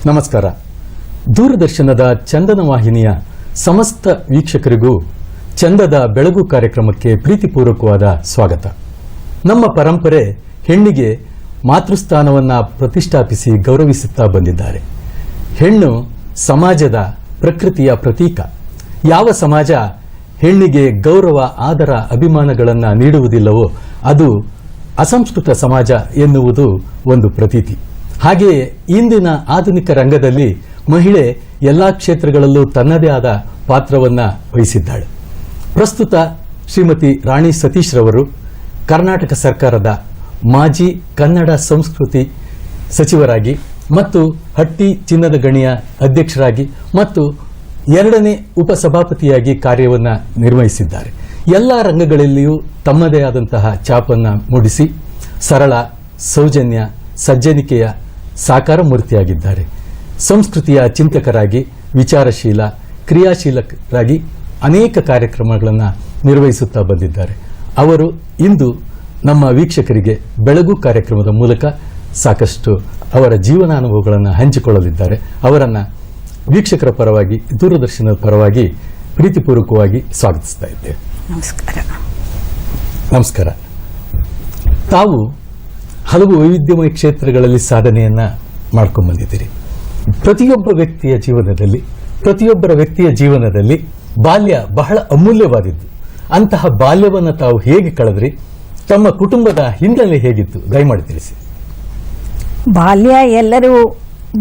ನಮಸ್ಕಾರ. ದೂರದರ್ಶನದ ಚಂದನ ವಾಹಿನಿಯ ಸಮಸ್ತ ವೀಕ್ಷಕರಿಗೂ ಚಂದದ ಬೆಳಗು ಕಾರ್ಯಕ್ರಮಕ್ಕೆ ಪ್ರೀತಿಪೂರ್ವಕವಾದ ಸ್ವಾಗತ. ನಮ್ಮ ಪರಂಪರೆ ಹೆಣ್ಣಿಗೆ ಮಾತೃಸ್ಥಾನವನ್ನು ಪ್ರತಿಷ್ಠಾಪಿಸಿ ಗೌರವಿಸುತ್ತಾ ಬಂದಿದ್ದಾರೆ. ಹೆಣ್ಣು ಸಮಾಜದ ಪ್ರಕೃತಿಯ ಪ್ರತೀಕ. ಯಾವ ಸಮಾಜ ಹೆಣ್ಣಿಗೆ ಗೌರವ, ಆದರ, ಅಭಿಮಾನಗಳನ್ನು ನೀಡುವುದಿಲ್ಲವೋ ಅದು ಅಸಂಸ್ಕೃತ ಸಮಾಜ ಎನ್ನುವುದು ಒಂದು ಪ್ರತೀತಿ. ಹಾಗೆಯೇ ಇಂದಿನ ಆಧುನಿಕ ರಂಗದಲ್ಲಿ ಮಹಿಳೆ ಎಲ್ಲಾ ಕ್ಷೇತ್ರಗಳಲ್ಲೂ ತನ್ನದೇ ಆದ ಪಾತ್ರವನ್ನು ವಹಿಸಿದ್ದಾಳೆ. ಪ್ರಸ್ತುತ ಶ್ರೀಮತಿ ರಾಣಿ ಸತೀಶ್ ರವರು ಕರ್ನಾಟಕ ಸರ್ಕಾರದ ಮಾಜಿ ಕನ್ನಡ ಸಂಸ್ಕೃತಿ ಸಚಿವರಾಗಿ ಮತ್ತು ಹಟ್ಟಿ ಚಿನ್ನದ ಗಣಿಯ ಅಧ್ಯಕ್ಷರಾಗಿ ಮತ್ತು 2ನೇ ಉಪಸಭಾಪತಿಯಾಗಿ ಕಾರ್ಯವನ್ನು ನಿರ್ವಹಿಸಿದ್ದಾರೆ. ಎಲ್ಲ ರಂಗಗಳಲ್ಲಿಯೂ ತಮ್ಮದೇ ಆದಂತಹ ಛಾಪನ್ನು ಮೂಡಿಸಿ ಸರಳ, ಸೌಜನ್ಯ, ಸಜ್ಜನಿಕೆಯ ಸಾಕಾರ ಮೂರ್ತಿಯಾಗಿದ್ದಾರೆ. ಸಂಸ್ಕೃತಿಯ ಚಿಂತಕರಾಗಿ, ವಿಚಾರಶೀಲ, ಕ್ರಿಯಾಶೀಲರಾಗಿ ಅನೇಕ ಕಾರ್ಯಕ್ರಮಗಳನ್ನು ನಿರ್ವಹಿಸುತ್ತಾ ಬಂದಿದ್ದಾರೆ. ಅವರು ಇಂದು ನಮ್ಮ ವೀಕ್ಷಕರಿಗೆ ಬೆಳಗು ಕಾರ್ಯಕ್ರಮದ ಮೂಲಕ ಸಾಕಷ್ಟು ಅವರ ಜೀವನಾನುಭವಗಳನ್ನು ಹಂಚಿಕೊಳ್ಳಲಿದ್ದಾರೆ. ಅವರನ್ನು ವೀಕ್ಷಕರ ಪರವಾಗಿ, ದೂರದರ್ಶನದ ಪರವಾಗಿ ಪ್ರೀತಿಪೂರ್ವಕವಾಗಿ ಸ್ವಾಗತಿಸ್ತಾ ಇದ್ದೇವೆ. ನಮಸ್ಕಾರ. ನಮಸ್ಕಾರ. ತಾವು ಹಲವು ವೈವಿಧ್ಯಮಯ ಕ್ಷೇತ್ರಗಳಲ್ಲಿ ಸಾಧನೆಯನ್ನ ಮಾಡ್ಕೊಂಡು ಬಂದಿದ್ದೀರಿ. ಪ್ರತಿಯೊಬ್ಬರ ವ್ಯಕ್ತಿಯ ಜೀವನದಲ್ಲಿ ಬಾಲ್ಯ ಬಹಳ ಅಮೂಲ್ಯವಾದದ್ದು. ಅಂತಹ ಬಾಲ್ಯವನ್ನು ತಾವು ಹೇಗೆ ಕಳೆದ್ರಿ? ತಮ್ಮ ಕುಟುಂಬದ ಹಿನ್ನೆಲೆ ಹೇಗಿತ್ತು? ದಯಮಾಡಿ ತಿಳಿಸಿ. ಬಾಲ್ಯ ಎಲ್ಲರೂ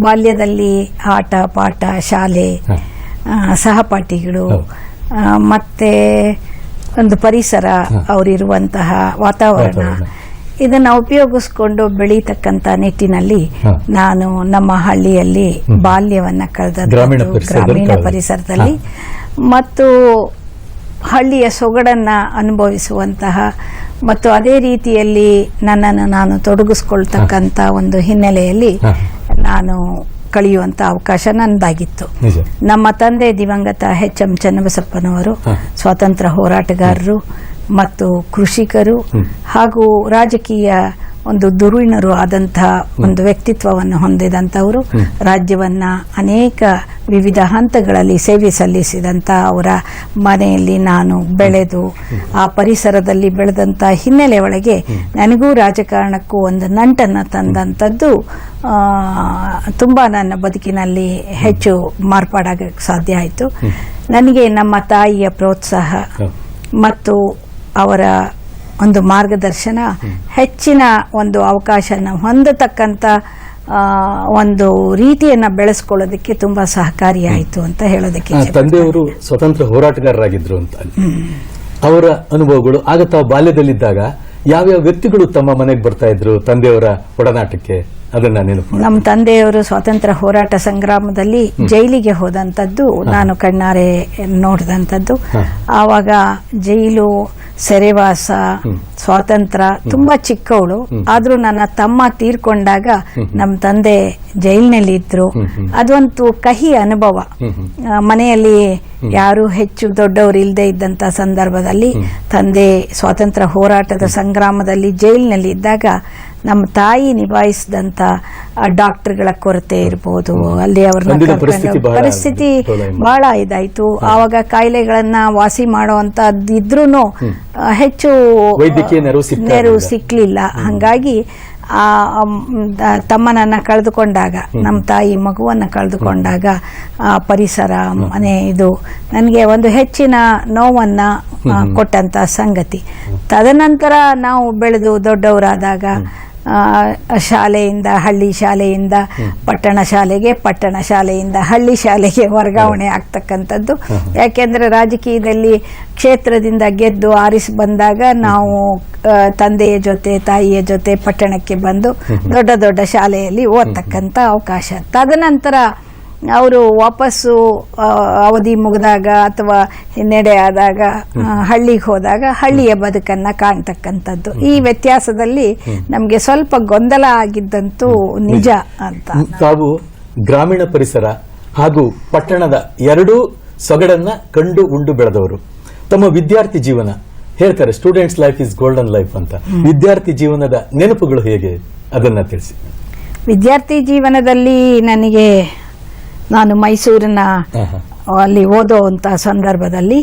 ಬಾಲ್ಯದಲ್ಲಿ ಆಟ ಪಾಠ, ಶಾಲೆ, ಸಹಪಾಠಿಗಳು, ಮತ್ತೆ ಒಂದು ಪರಿಸರ, ಅವರಿರುವಂತಹ ವಾತಾವರಣ, ಇದನ್ನು ಉಪಯೋಗಿಸ್ಕೊಂಡು ಬೆಳೀತಕ್ಕಂಥ ನಿಟ್ಟಿನಲ್ಲಿ ನಾನು ನಮ್ಮ ಹಳ್ಳಿಯಲ್ಲಿ ಬಾಲ್ಯವನ್ನ ಕಳೆದ ಗ್ರಾಮೀಣ ಪರಿಸರದಲ್ಲಿ ಮತ್ತು ಹಳ್ಳಿಯ ಸೊಗಡನ್ನ ಅನುಭವಿಸುವಂತಹ ಮತ್ತು ಅದೇ ರೀತಿಯಲ್ಲಿ ನನ್ನನ್ನು ನಾನು ತೊಡಗಿಸ್ಕೊಳ್ತಕ್ಕಂಥ ಒಂದು ಹಿನ್ನೆಲೆಯಲ್ಲಿ ನಾನು ಕಳೆಯುವಂತ ಅವಕಾಶ ನನ್ನದಾಗಿತ್ತು. ನಮ್ಮ ತಂದೆ ದಿವಂಗತ ಎಚ್ ಎಂ ಚನ್ನಬಸಪ್ಪನವರು ಸ್ವಾತಂತ್ರ್ಯ ಹೋರಾಟಗಾರರು ಮತ್ತು ಕೃಷಿಕರು ಹಾಗೂ ರಾಜಕೀಯ ಒಂದು ಧುರೀಣರು ಆದಂತಹ ಒಂದು ವ್ಯಕ್ತಿತ್ವವನ್ನು ಹೊಂದಿದಂಥವರು. ರಾಜ್ಯವನ್ನ ಅನೇಕ ವಿವಿಧ ಹಂತಗಳಲ್ಲಿ ಸೇವೆ ಸಲ್ಲಿಸಿದಂಥ ಅವರ ಮನೆಯಲ್ಲಿ ನಾನು ಬೆಳೆದು ಆ ಪರಿಸರದಲ್ಲಿ ಬೆಳೆದಂಥ ಹಿನ್ನೆಲೆ ಒಳಗೆ ನನಗೂ ರಾಜಕಾರಣಕ್ಕೂ ಒಂದು ನಂಟನ್ನು ತಂದಂಥದ್ದು ತುಂಬಾ ನನ್ನ ಬದುಕಿನಲ್ಲಿ ಹೆಚ್ಚು ಮಾರ್ಪಾಡಾಗಕ್ಕೆ ಸಾಧ್ಯ ಆಯಿತು. ನನಗೆ ನಮ್ಮ ತಾಯಿಯ ಪ್ರೋತ್ಸಾಹ ಮತ್ತು ಅವರ ಒಂದು ಮಾರ್ಗದರ್ಶನ ಹೆಚ್ಚಿನ ಒಂದು ಅವಕಾಶನ ಹೊಂದತಕ್ಕಂಥ ಒಂದು ರೀತಿಯನ್ನ ಬೆಳೆಸ್ಕೊಳ್ಳೋದಕ್ಕೆ ತುಂಬಾ ಸಹಕಾರಿಯಾಯಿತು ಅಂತ ಹೇಳೋದಕ್ಕೆ. ತಂದೆಯವರು ಸ್ವತಂತ್ರ ಹೋರಾಟಗಾರರಾಗಿದ್ರು ಅಂತ ಅವರ ಅನುಭವಗಳು ಆಗ ತಾವು ಬಾಲ್ಯದಲ್ಲಿದ್ದಾಗ ಯಾವ್ಯಾವ ವ್ಯಕ್ತಿಗಳು ತಮ್ಮ ಮನೆಗೆ ಬರ್ತಾ ಇದ್ರು ತಂದೆಯವರ ಒಡನಾಟಕ್ಕೆ? ಅದನ್ನ ನೆನಪು. ನಮ್ಮ ತಂದೆಯವರು ಸ್ವಾತಂತ್ರ್ಯ ಹೋರಾಟ ಸಂಗ್ರಾಮದಲ್ಲಿ ಜೈಲಿಗೆ ಹೋದಂಥದ್ದು ನಾನು ಕಣ್ಣಾರೆ ನೋಡಿದಂಥದ್ದು. ಆವಾಗ ಜೈಲು, ಸೆರೆವಾಸ, ಸ್ವಾತಂತ್ರ್ಯ ತುಂಬಾ ಚಿಕ್ಕವಳು. ಆದ್ರೂ ನನ್ನ ತಮ್ಮ ತೀರ್ಕೊಂಡಾಗ ನಮ್ಮ ತಂದೆ ಜೈಲಿನಲ್ಲಿ ಇದ್ರು. ಅದೊಂದು ಕಹಿ ಅನುಭವ. ಮನೆಯಲ್ಲಿ ಯಾರು ಹೆಚ್ಚು ದೊಡ್ಡವರು ಇಲ್ಲದೆ ಇದ್ದಂತ ಸಂದರ್ಭದಲ್ಲಿ ತಂದೆ ಸ್ವಾತಂತ್ರ್ಯ ಹೋರಾಟದ ಸಂಗ್ರಾಮದಲ್ಲಿ ಜೈಲಿನಲ್ಲಿ ಇದ್ದಾಗ ನಮ್ಮ ತಾಯಿ ನಿಭಾಯಿಸಿದಂತ ಡಾಕ್ಟರ್ಗಳ ಕೊರತೆ ಇರ್ಬೋದು, ಅಲ್ಲಿ ಅವ್ರನ್ನ ಪರಿಸ್ಥಿತಿ ಬಹಳ ಇದಾಯ್ತು. ಆವಾಗ ಕಾಯಿಲೆಗಳನ್ನ ವಾಸಿ ಮಾಡುವಂತದ್ದಿದ್ರೂ ಹೆಚ್ಚು ನೆರವು ಸಿಕ್ಲಿಲ್ಲ. ಹಂಗಾಗಿ ತಮ್ಮನನ್ನ ಕಳೆದುಕೊಂಡಾಗ, ನಮ್ಮ ತಾಯಿ ಮಗುವನ್ನ ಕಳೆದುಕೊಂಡಾಗ ಪರಿಸರ, ಮನೆ ಇದು ನನಗೆ ಒಂದು ಹೆಚ್ಚಿನ ನೋವನ್ನ ಕೊಟ್ಟಂತ ಸಂಗತಿ. ತದನಂತರ ನಾವು ಬೆಳೆದು ದೊಡ್ಡವರಾದಾಗ ಶಾಲೆಯಿಂದ, ಹಳ್ಳಿ ಶಾಲೆಯಿಂದ ಪಟ್ಟಣ ಶಾಲೆಗೆ, ಪಟ್ಟಣ ಶಾಲೆಯಿಂದ ಹಳ್ಳಿ ಶಾಲೆಗೆ ವರ್ಗಾವಣೆ ಆಗ್ತಕ್ಕಂಥದ್ದು. ಯಾಕೆಂದ್ರೆ ರಾಜಕೀಯದಲ್ಲಿ ಕ್ಷೇತ್ರದಿಂದ ಗೆದ್ದು ಆರಿಸಿ ಬಂದಾಗ ನಾವು ತಂದೆಯ ಜೊತೆ, ತಾಯಿಯ ಜೊತೆ ಪಟ್ಟಣಕ್ಕೆ ಬಂದು ದೊಡ್ಡ ದೊಡ್ಡ ಶಾಲೆಯಲ್ಲಿ ಓದ್ತಕ್ಕಂಥ ಅವಕಾಶ. ತದನಂತರ ಅವರು ವಾಪಸ್ಸು ಅವಧಿ ಮುಗಿದಾಗ ಅಥವಾ ಹಿನ್ನಡೆ ಆದಾಗ ಹಳ್ಳಿಗೆ ಹೋದಾಗ ಹಳ್ಳಿಯ ಬದುಕನ್ನ ಕಾಣ್ತಕ್ಕಂಥದ್ದು. ಈ ವ್ಯತ್ಯಾಸದಲ್ಲಿ ನಮ್ಗೆ ಸ್ವಲ್ಪ ಗೊಂದಲ ಆಗಿದ್ದಂತೂ ನಿಜ ಅಂತ. ತಾವು ಗ್ರಾಮೀಣ ಪರಿಸರ ಹಾಗೂ ಪಟ್ಟಣದ ಎರಡೂ ಸೊಗಡನ್ನ ಕಂಡು ಉಂಡು ಬೆಳೆದವರು. ತಮ್ಮ ವಿದ್ಯಾರ್ಥಿ ಜೀವನ ಹೇಳ್ತಾರೆ, students life is golden life ಅಂತ. ವಿದ್ಯಾರ್ಥಿ ಜೀವನದ ನೆನಪುಗಳು ಹೇಗೆ ಅದನ್ನ ತಿಳಿಸಿ. ವಿದ್ಯಾರ್ಥಿ ಜೀವನದಲ್ಲಿ ನನಗೆ ನಾನು ಮೈಸೂರಿನ ಅಲ್ಲಿ ಓದುವಂಥ ಸಂದರ್ಭದಲ್ಲಿ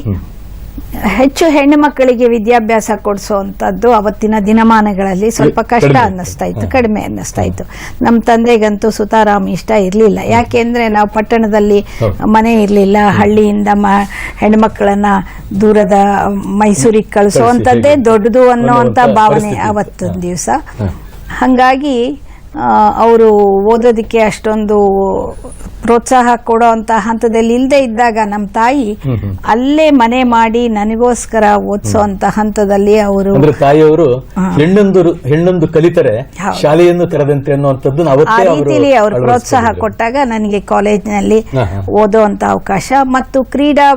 ಹೆಚ್ಚು ಹೆಣ್ಣು ಮಕ್ಕಳಿಗೆ ವಿದ್ಯಾಭ್ಯಾಸ ಕೊಡಿಸುವಂಥದ್ದು ಅವತ್ತಿನ ದಿನಮಾನಗಳಲ್ಲಿ ಸ್ವಲ್ಪ ಕಷ್ಟ ಅನ್ನಿಸ್ತಾ ಇತ್ತು, ಕಡಿಮೆ ಅನ್ನಿಸ್ತಾ ಇತ್ತು. ನಮ್ಮ ತಂದೆಗಂತೂ ಸುತಾರಾಮ್ ಇಷ್ಟ ಇರಲಿಲ್ಲ. ಯಾಕೆಂದ್ರೆ ನಾವು ಪಟ್ಟಣದಲ್ಲಿ ಮನೆ ಇರಲಿಲ್ಲ, ಹಳ್ಳಿಯಿಂದ ಹೆಣ್ಮಕ್ಳನ್ನ ದೂರದ ಮೈಸೂರಿಗೆ ಕಳಿಸುವಂಥದ್ದೇ ದೊಡ್ಡದು ಅನ್ನೋಂಥ ಭಾವನೆ ಅವತ್ತಿನ ದಿವಸ. ಹಾಗಾಗಿ ಅವರು ಓದೋದಕ್ಕೆ ಅಷ್ಟೊಂದು ಪ್ರೋತ್ಸಾಹ ಕೊಡೋ ಅಂತ ಹಂತದಲ್ಲಿ ಇಲ್ಲದೆ ಇದ್ದಾಗ ನಮ್ಮ ತಾಯಿ ಅಲ್ಲೇ ಮನೆ ಮಾಡಿ ನನಗೋಸ್ಕರ ಓದಿಸೋ ಅಂತ ಹಂತದಲ್ಲಿ ಅವರು ತಾಯಿಯವರು ಹೆಣ್ಣೊಂದು ಕಲಿತರೆ ಶಾಲೆಯನ್ನು ತೆರೆದಂತೆ ಅನ್ನುವಂಥದ್ದು ಆ ರೀತಿಯಲ್ಲಿ ಅವರು ಪ್ರೋತ್ಸಾಹ ಕೊಟ್ಟಾಗ ನನಗೆ ಕಾಲೇಜಿನಲ್ಲಿ ಓದೋ ಅಂತ ಅವಕಾಶ ಮತ್ತು ಕ್ರೀಡಾ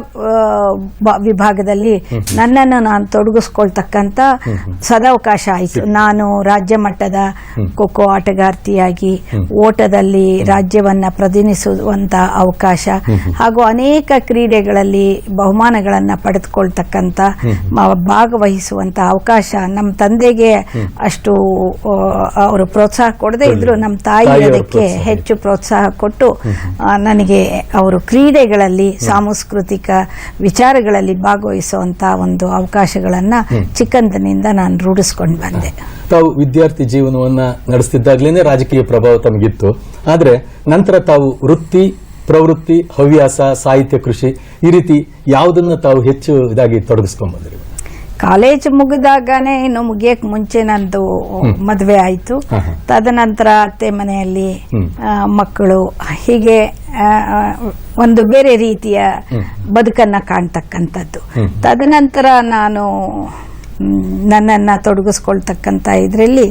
ವಿಭಾಗದಲ್ಲಿ ನನ್ನನ್ನು ನಾನು ತೊಡಗಿಸ್ಕೊಳ್ತಕ್ಕಂಥ ಸದಾವಕಾಶ ಆಯಿತು. ನಾನು ರಾಜ್ಯ ಮಟ್ಟದ ಖೋಖೋ ಆಟಗಾರ್ತಿಯಾಗಿ ಓಟದಲ್ಲಿ ರಾಜ್ಯವನ್ನ ಪ್ರತಿನಿಧಿಸುವಂತ ಅವಕಾಶ ಹಾಗೂ ಅನೇಕ ಕ್ರೀಡೆಗಳಲ್ಲಿ ಬಹುಮಾನಗಳನ್ನ ಪಡೆದುಕೊಳ್ತಕ್ಕಂಥ ಭಾಗವಹಿಸುವಂತ ಅವಕಾಶ ನಮ್ಮ ತಂದೆಗೆ ಅಷ್ಟು ಅವರು ಪ್ರೋತ್ಸಾಹ ಕೊಡದೇ ಇದ್ರು, ನಮ್ಮ ತಾಯಿ ಅದಕ್ಕೆ ಹೆಚ್ಚು ಪ್ರೋತ್ಸಾಹ ಕೊಟ್ಟು ನನಗೆ ಅವರು ಕ್ರೀಡೆಗಳಲ್ಲಿ ಸಾಂಸ್ಕೃತಿಕ ವಿಚಾರಗಳಲ್ಲಿ ಭಾಗವಹಿಸುವಂತ ಒಂದು ಅವಕಾಶಗಳನ್ನ ಚಿಕ್ಕಂದಿನಿಂದ ನಾನು ರೂಢಿಸ್ಕೊಂಡು ಬಂದೆ. ತಾವು ವಿದ್ಯಾರ್ಥಿ ಜೀವನವನ್ನ ನಡೆಸ್ತಿದ್ದಾಗ್ಲೇನೆ ರಾಜಕೀಯ ಪ್ರಭಾವ ತಮಗಿತ್ತು. ಆದ್ರೆ ನಂತರ ತಾವು ವೃತ್ತಿ, ಪ್ರವೃತ್ತಿ, ಹವ್ಯಾಸ, ಸಾಹಿತ್ಯ, ಕೃಷಿ ಈ ರೀತಿ ಯಾವುದನ್ನ ತಾವು ಹೆಚ್ಚು ಇದಾಗಿ ತೊಡಗಿಸ್ಕೊಂಡ್ ಬಂದ್ರಿ? ಕಾಲೇಜ್ ಮುಗಿದಾಗನೇ ಇನ್ನು ಮುಗಿಯಕ್ ಮುಂಚೆ ನಂದು ಮದುವೆ ಆಯ್ತು. ತದನಂತರ ಅತ್ತೆ ಮನೆಯಲ್ಲಿ ಮಕ್ಕಳು, ಹೀಗೆ ಒಂದು ಬೇರೆ ರೀತಿಯ ಬದುಕನ್ನ ಕಾಣ್ತಕ್ಕಂಥದ್ದು. ತದನಂತರ ನಾನು ನನ್ನನ್ನ ತೊಡಗಿಸ್ಕೊಳ್ತಕ್ಕಂಥ ಇದರಲ್ಲಿ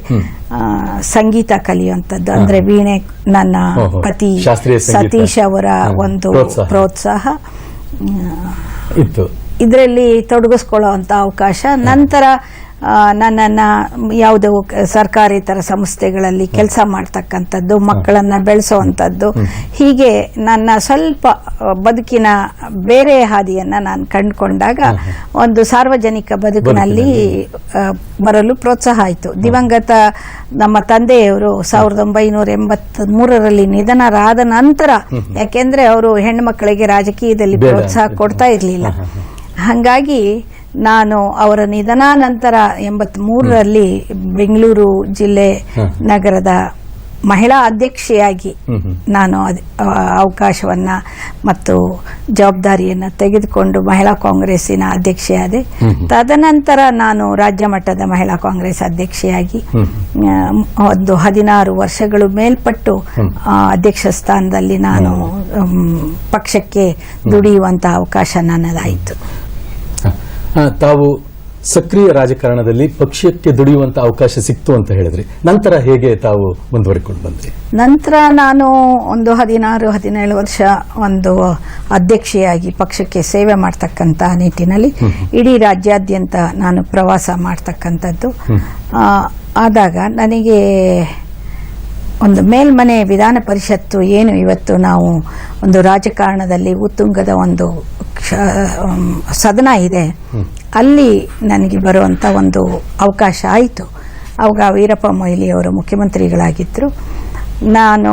ಸಂಗೀತ ಕಲಿಯುವಂಥದ್ದು, ಅಂದ್ರೆ ವೀಣೆ, ನನ್ನ ಪತಿ ಸತೀಶ್ ಅವರ ಒಂದು ಪ್ರೋತ್ಸಾಹ ಇತ್ತು. ಇದರಲ್ಲಿ ತೊಡಗಿಸ್ಕೊಳ್ಳುವಂಥ ಅವಕಾಶ. ನಂತರ ನನ್ನನ್ನು ಯಾವುದೋ ಸರ್ಕಾರೇತರ ಸಂಸ್ಥೆಗಳಲ್ಲಿ ಕೆಲಸ ಮಾಡ್ತಕ್ಕಂಥದ್ದು, ಮಕ್ಕಳನ್ನು ಬೆಳೆಸುವಂಥದ್ದು, ಹೀಗೆ ನನ್ನ ಸ್ವಲ್ಪ ಬದುಕಿನ ಬೇರೆ ಹಾದಿಯನ್ನು ನಾನು ಕಂಡುಕೊಂಡಾಗ ಒಂದು ಸಾರ್ವಜನಿಕ ಬದುಕಿನಲ್ಲಿ ಬರಲು ಪ್ರೋತ್ಸಾಹ ಆಯಿತು. ದಿವಂಗತ ನಮ್ಮ ತಂದೆಯವರು 1983ರಲ್ಲಿ ನಿಧನರಾದ ನಂತರ, ಯಾಕೆಂದ್ರೆ ಅವರು ಹೆಣ್ಣು ಮಕ್ಕಳಿಗೆ ರಾಜಕೀಯದಲ್ಲಿ ಪ್ರೋತ್ಸಾಹ ಕೊಡ್ತಾ ಇರಲಿಲ್ಲ, ಹಾಗಾಗಿ ನಾನು ಅವರ ನಿಧನ ನಂತರ 83ರಲ್ಲಿ ಬೆಂಗಳೂರು ಜಿಲ್ಲೆ ನಗರದ ಮಹಿಳಾ ಅಧ್ಯಕ್ಷೆಯಾಗಿ ನಾನು ಅವಕಾಶವನ್ನ ಮತ್ತು ಜವಾಬ್ದಾರಿಯನ್ನು ತೆಗೆದುಕೊಂಡು ಮಹಿಳಾ ಕಾಂಗ್ರೆಸ್ಸಿನ ಅಧ್ಯಕ್ಷೆಯಾದೆ. ತದನಂತರ ನಾನು ರಾಜ್ಯ ಮಟ್ಟದ ಮಹಿಳಾ ಕಾಂಗ್ರೆಸ್ ಅಧ್ಯಕ್ಷೆಯಾಗಿ ಒಂದು 16 ವರ್ಷಗಳು ಮೇಲ್ಪಟ್ಟು ಅಧ್ಯಕ್ಷ ಸ್ಥಾನದಲ್ಲಿ ನಾನು ಪಕ್ಷಕ್ಕೆ ದುಡಿಯುವಂತಹ ಅವಕಾಶ ನನ್ನದಾಯಿತು. ತಾವು ಸಕ್ರಿಯ ರಾಜಕಾರಣದಲ್ಲಿ ಪಕ್ಷಕ್ಕೆ ದುಡಿಯುವಂತ ಅವಕಾಶ ಸಿಕ್ತು ಅಂತ ಹೇಳಿದ್ರಿ. ನಂತರ ಹೇಗೆ ತಾವು ಮುಂದುವರಿಕೊಂಡು ಬಂದ್ರಿ? ನಂತರ ನಾನು ಒಂದು 16-17 ವರ್ಷ ಒಂದು ಅಧ್ಯಕ್ಷೆಯಾಗಿ ಪಕ್ಷಕ್ಕೆ ಸೇವೆ ಮಾಡ್ತಕ್ಕಂಥ ನಿಟ್ಟಿನಲ್ಲಿ ಇಡೀ ರಾಜ್ಯಾದ್ಯಂತ ನಾನು ಪ್ರವಾಸ ಮಾಡ್ತಕ್ಕಂಥದ್ದು ಆದಾಗ ನನಗೆ ಒಂದು ಮೇಲ್ಮನೆ ವಿಧಾನ ಪರಿಷತ್ತು ಏನು ಇವತ್ತು ನಾವು ಒಂದು ರಾಜಕಾರಣದಲ್ಲಿ ಉತ್ತುಂಗದ ಒಂದು ಸದನ ಇದೆ, ಅಲ್ಲಿ ನನಗೆ ಬರುವಂಥ ಒಂದು ಅವಕಾಶ ಆಯಿತು. ಆವಾಗ ವೀರಪ್ಪ ಮೊಯ್ಲಿಯವರು ಮುಖ್ಯಮಂತ್ರಿಗಳಾಗಿದ್ದರು. ನಾನು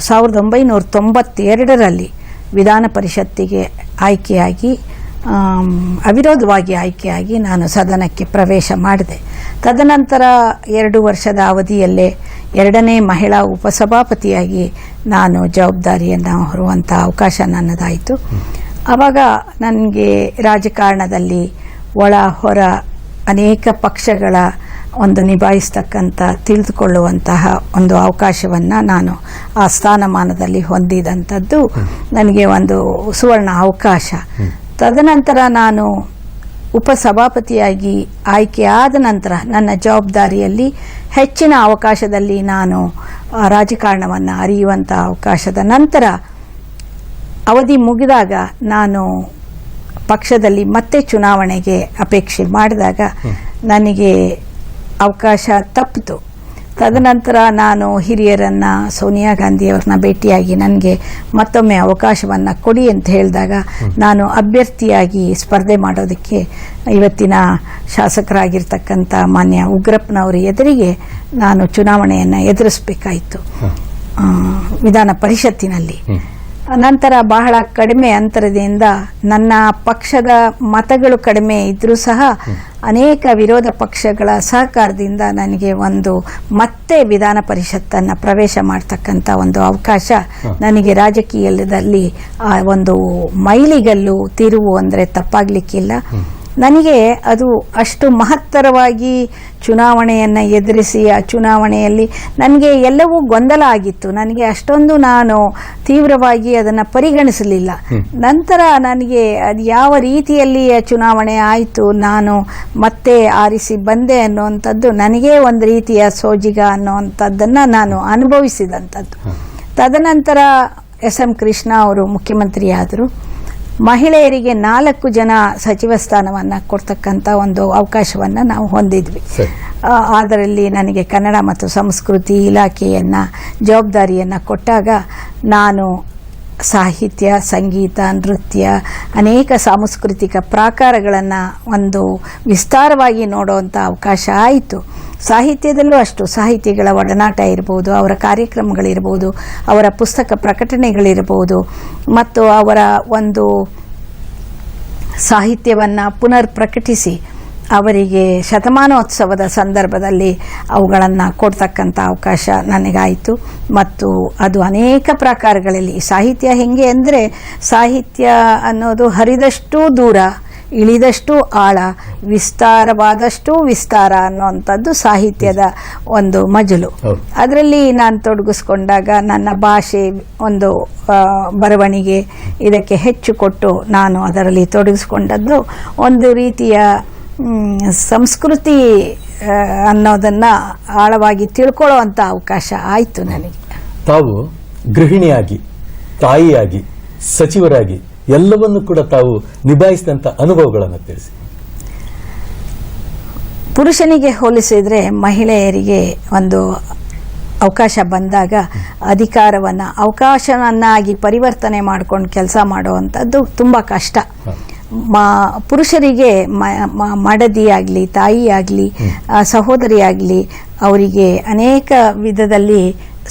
1992ರಲ್ಲಿ ವಿಧಾನ ಪರಿಷತ್ತಿಗೆ ಆಯ್ಕೆಯಾಗಿ ಅವಿರೋಧವಾಗಿ ಆಯ್ಕೆಯಾಗಿ ನಾನು ಸದನಕ್ಕೆ ಪ್ರವೇಶ ಮಾಡಿದೆ. ತದನಂತರ 2 ವರ್ಷದ ಅವಧಿಯಲ್ಲೇ 2ನೇ ಮಹಿಳಾ ಉಪಸಭಾಪತಿಯಾಗಿ ನಾನು ಜವಾಬ್ದಾರಿಯನ್ನು ಹೊರುವಂಥ ಅವಕಾಶ ನನ್ನದಾಯಿತು. ಆವಾಗ ನನಗೆ ರಾಜಕಾರಣದಲ್ಲಿ ಒಳ ಹೊರ ಅನೇಕ ಪಕ್ಷಗಳ ಒಂದು ನಿಭಾಯಿಸ್ತಕ್ಕಂಥ ತಿಳಿದುಕೊಳ್ಳುವಂತಹ ಒಂದು ಅವಕಾಶವನ್ನು ನಾನು ಆ ಸ್ಥಾನಮಾನದಲ್ಲಿ ಹೊಂದಿದಂಥದ್ದು ನನಗೆ ಒಂದು ಸುವರ್ಣ ಅವಕಾಶ. ತದನಂತರ ನಾನು ಉಪಸಭಾಪತಿಯಾಗಿ ಆಯ್ಕೆಯಾದ ನಂತರ ನನ್ನ ಜವಾಬ್ದಾರಿಯಲ್ಲಿ ಹೆಚ್ಚಿನ ಅವಕಾಶದಲ್ಲಿ ನಾನು ರಾಜಕಾರಣವನ್ನು ಅರಿಯುವಂಥ ಅವಕಾಶದ ನಂತರ ಅವಧಿ ಮುಗಿದಾಗ ನಾನು ಪಕ್ಷದಲ್ಲಿ ಮತ್ತೆ ಚುನಾವಣೆಗೆ ಅಪೇಕ್ಷೆ ಮಾಡಿದಾಗ ನನಗೆ ಅವಕಾಶ ತಪ್ಪಿತು. ತದನಂತರ ನಾನು ಹಿರಿಯರನ್ನು ಸೋನಿಯಾ ಗಾಂಧಿಯವರನ್ನ ಭೇಟಿಯಾಗಿ ನನಗೆ ಮತ್ತೊಮ್ಮೆ ಅವಕಾಶವನ್ನು ಕೊಡಿ ಅಂತ ಹೇಳಿದಾಗ ನಾನು ಅಭ್ಯರ್ಥಿಯಾಗಿ ಸ್ಪರ್ಧೆ ಮಾಡೋದಕ್ಕೆ ಇವತ್ತಿನ ಶಾಸಕರಾಗಿರ್ತಕ್ಕಂಥ ಮಾನ್ಯ ಉಗ್ರಪ್ಪನವರ ಎದುರಿಗೆ ನಾನು ಚುನಾವಣೆಯನ್ನು ಎದುರಿಸಬೇಕಾಯಿತು. ವಿಧಾನ ಪರಿಷತ್ತಿನಲ್ಲಿ. ನಂತರ ಬಹಳ ಕಡಿಮೆ ಅಂತರದಿಂದ ನನ್ನ ಪಕ್ಷದ ಮತಗಳು ಕಡಿಮೆ ಇದ್ರೂ ಸಹ ಅನೇಕ ವಿರೋಧ ಪಕ್ಷಗಳ ಸಹಕಾರದಿಂದ ನನಗೆ ಮತ್ತೆ ವಿಧಾನ ಪರಿಷತ್ತನ್ನು ಪ್ರವೇಶ ಮಾಡ್ತಕ್ಕಂಥ ಒಂದು ಅವಕಾಶ ನನಗೆ ರಾಜಕೀಯದಲ್ಲಿ ಒಂದು ಮೈಲಿಗಲ್ಲು ತಿರುವು ಅಂದರೆ ತಪ್ಪಾಗ್ಲಿಕ್ಕಿಲ್ಲ. ನನಗೆ ಅದು ಅಷ್ಟು ಮಹತ್ತರವಾಗಿ ಚುನಾವಣೆಯನ್ನು ಎದುರಿಸಿ ಆ ಚುನಾವಣೆಯಲ್ಲಿ ನನಗೆ ಎಲ್ಲವೂ ಗೊಂದಲ ಆಗಿತ್ತು. ನನಗೆ ಅಷ್ಟೊಂದು ನಾನು ತೀವ್ರವಾಗಿ ಅದನ್ನು ಪರಿಗಣಿಸಲಿಲ್ಲ. ನಂತರ ನನಗೆ ಅದು ಯಾವ ರೀತಿಯಲ್ಲಿ ಚುನಾವಣೆ ಆಯಿತು, ನಾನು ಮತ್ತೆ ಆರಿಸಿ ಬಂದೆ ಅನ್ನುವಂಥದ್ದು ನನಗೇ ಒಂದು ರೀತಿಯ ಸೋಜಿಗ ಅನ್ನುವಂಥದ್ದನ್ನು ನಾನು ಅನುಭವಿಸಿದಂಥದ್ದು. ತದನಂತರ ಎಸ್.ಎಂ. ಕೃಷ್ಣ ಅವರು ಮುಖ್ಯಮಂತ್ರಿ ಆದರು. ಮಹಿಳೆಯರಿಗೆ 4 ಜನ ಸಚಿವ ಸ್ಥಾನವನ್ನು ಕೊಡ್ತಕ್ಕಂಥ ಒಂದು ಅವಕಾಶವನ್ನು ನಾವು ಹೊಂದಿದ್ವಿ. ಅದರಲ್ಲಿ ನನಗೆ ಕನ್ನಡ ಮತ್ತು ಸಂಸ್ಕೃತಿ ಇಲಾಖೆಯನ್ನು ಜವಾಬ್ದಾರಿಯನ್ನು ಕೊಟ್ಟಾಗ ನಾನು ಸಾಹಿತ್ಯ, ಸಂಗೀತ, ನೃತ್ಯ, ಅನೇಕ ಸಾಂಸ್ಕೃತಿಕ ಪ್ರಾಕಾರಗಳನ್ನು ಒಂದು ವಿಸ್ತಾರವಾಗಿ ನೋಡುವಂಥ ಅವಕಾಶ ಆಯಿತು. ಸಾಹಿತ್ಯದಲ್ಲೂ ಅಷ್ಟು ಸಾಹಿತಿಗಳ ಒಡನಾಟ ಇರ್ಬೋದು, ಅವರ ಕಾರ್ಯಕ್ರಮಗಳಿರ್ಬೋದು, ಅವರ ಪುಸ್ತಕ ಪ್ರಕಟಣೆಗಳಿರ್ಬೋದು, ಮತ್ತು ಅವರ ಒಂದು ಸಾಹಿತ್ಯವನ್ನು ಪುನರ್ ಪ್ರಕಟಿಸಿ ಅವರಿಗೆ ಶತಮಾನೋತ್ಸವದ ಸಂದರ್ಭದಲ್ಲಿ ಅವುಗಳನ್ನು ಕೊಡ್ತಕ್ಕಂಥ ಅವಕಾಶ ನನಗಾಯಿತು. ಮತ್ತು ಅದು ಅನೇಕ ಪ್ರಕಾರಗಳಲ್ಲಿ ಸಾಹಿತ್ಯ ಹೆಂಗೆ ಅಂದರೆ, ಸಾಹಿತ್ಯ ಅನ್ನೋದು ಹರಿದಷ್ಟು ದೂರ, ಇಳಿದಷ್ಟು ಆಳ, ವಿಸ್ತಾರವಾದಷ್ಟು ವಿಸ್ತಾರ ಅನ್ನುವಂಥದ್ದು ಸಾಹಿತ್ಯದ ಒಂದು ಮಜಲು. ಅದರಲ್ಲಿ ನಾನು ತೊಡಗಿಸ್ಕೊಂಡಾಗ ನನ್ನ ಭಾಷೆ, ಒಂದು ಬರವಣಿಗೆ, ಇದಕ್ಕೆ ಹೆಚ್ಚು ಕೊಟ್ಟು ನಾನು ಅದರಲ್ಲಿ ತೊಡಗಿಸ್ಕೊಂಡದ್ದು ಒಂದು ರೀತಿಯ ಸಂಸ್ಕೃತಿ ಅನ್ನೋದನ್ನು ಆಳವಾಗಿ ತಿಳ್ಕೊಳ್ಳುವಂಥ ಅವಕಾಶ ಆಯಿತು ನನಗೆ. ತಾವು ಗೃಹಿಣಿಯಾಗಿ, ತಾಯಿಯಾಗಿ, ಸಚಿವರಾಗಿ ಎಲ್ಲವನ್ನು ಕೂಡ ತಾವು ನಿಭಾಯಿಸಿದಂಥ ಅನುಭವಗಳನ್ನು ತಿಳಿಸಿ. ಪುರುಷನಿಗೆ ಹೋಲಿಸಿದರೆ ಮಹಿಳೆಯರಿಗೆ ಒಂದು ಅವಕಾಶ ಬಂದಾಗ ಅಧಿಕಾರವನ್ನು ಅವಕಾಶವನ್ನಾಗಿ ಪರಿವರ್ತನೆ ಮಾಡ್ಕೊಂಡು ಕೆಲಸ ಮಾಡುವಂಥದ್ದು ತುಂಬ ಕಷ್ಟ. ಪುರುಷರಿಗೆ ಮಡದಿಯಾಗಲಿ, ತಾಯಿಯಾಗಲಿ, ಸಹೋದರಿಯಾಗಲಿ ಅವರಿಗೆ ಅನೇಕ ವಿಧದಲ್ಲಿ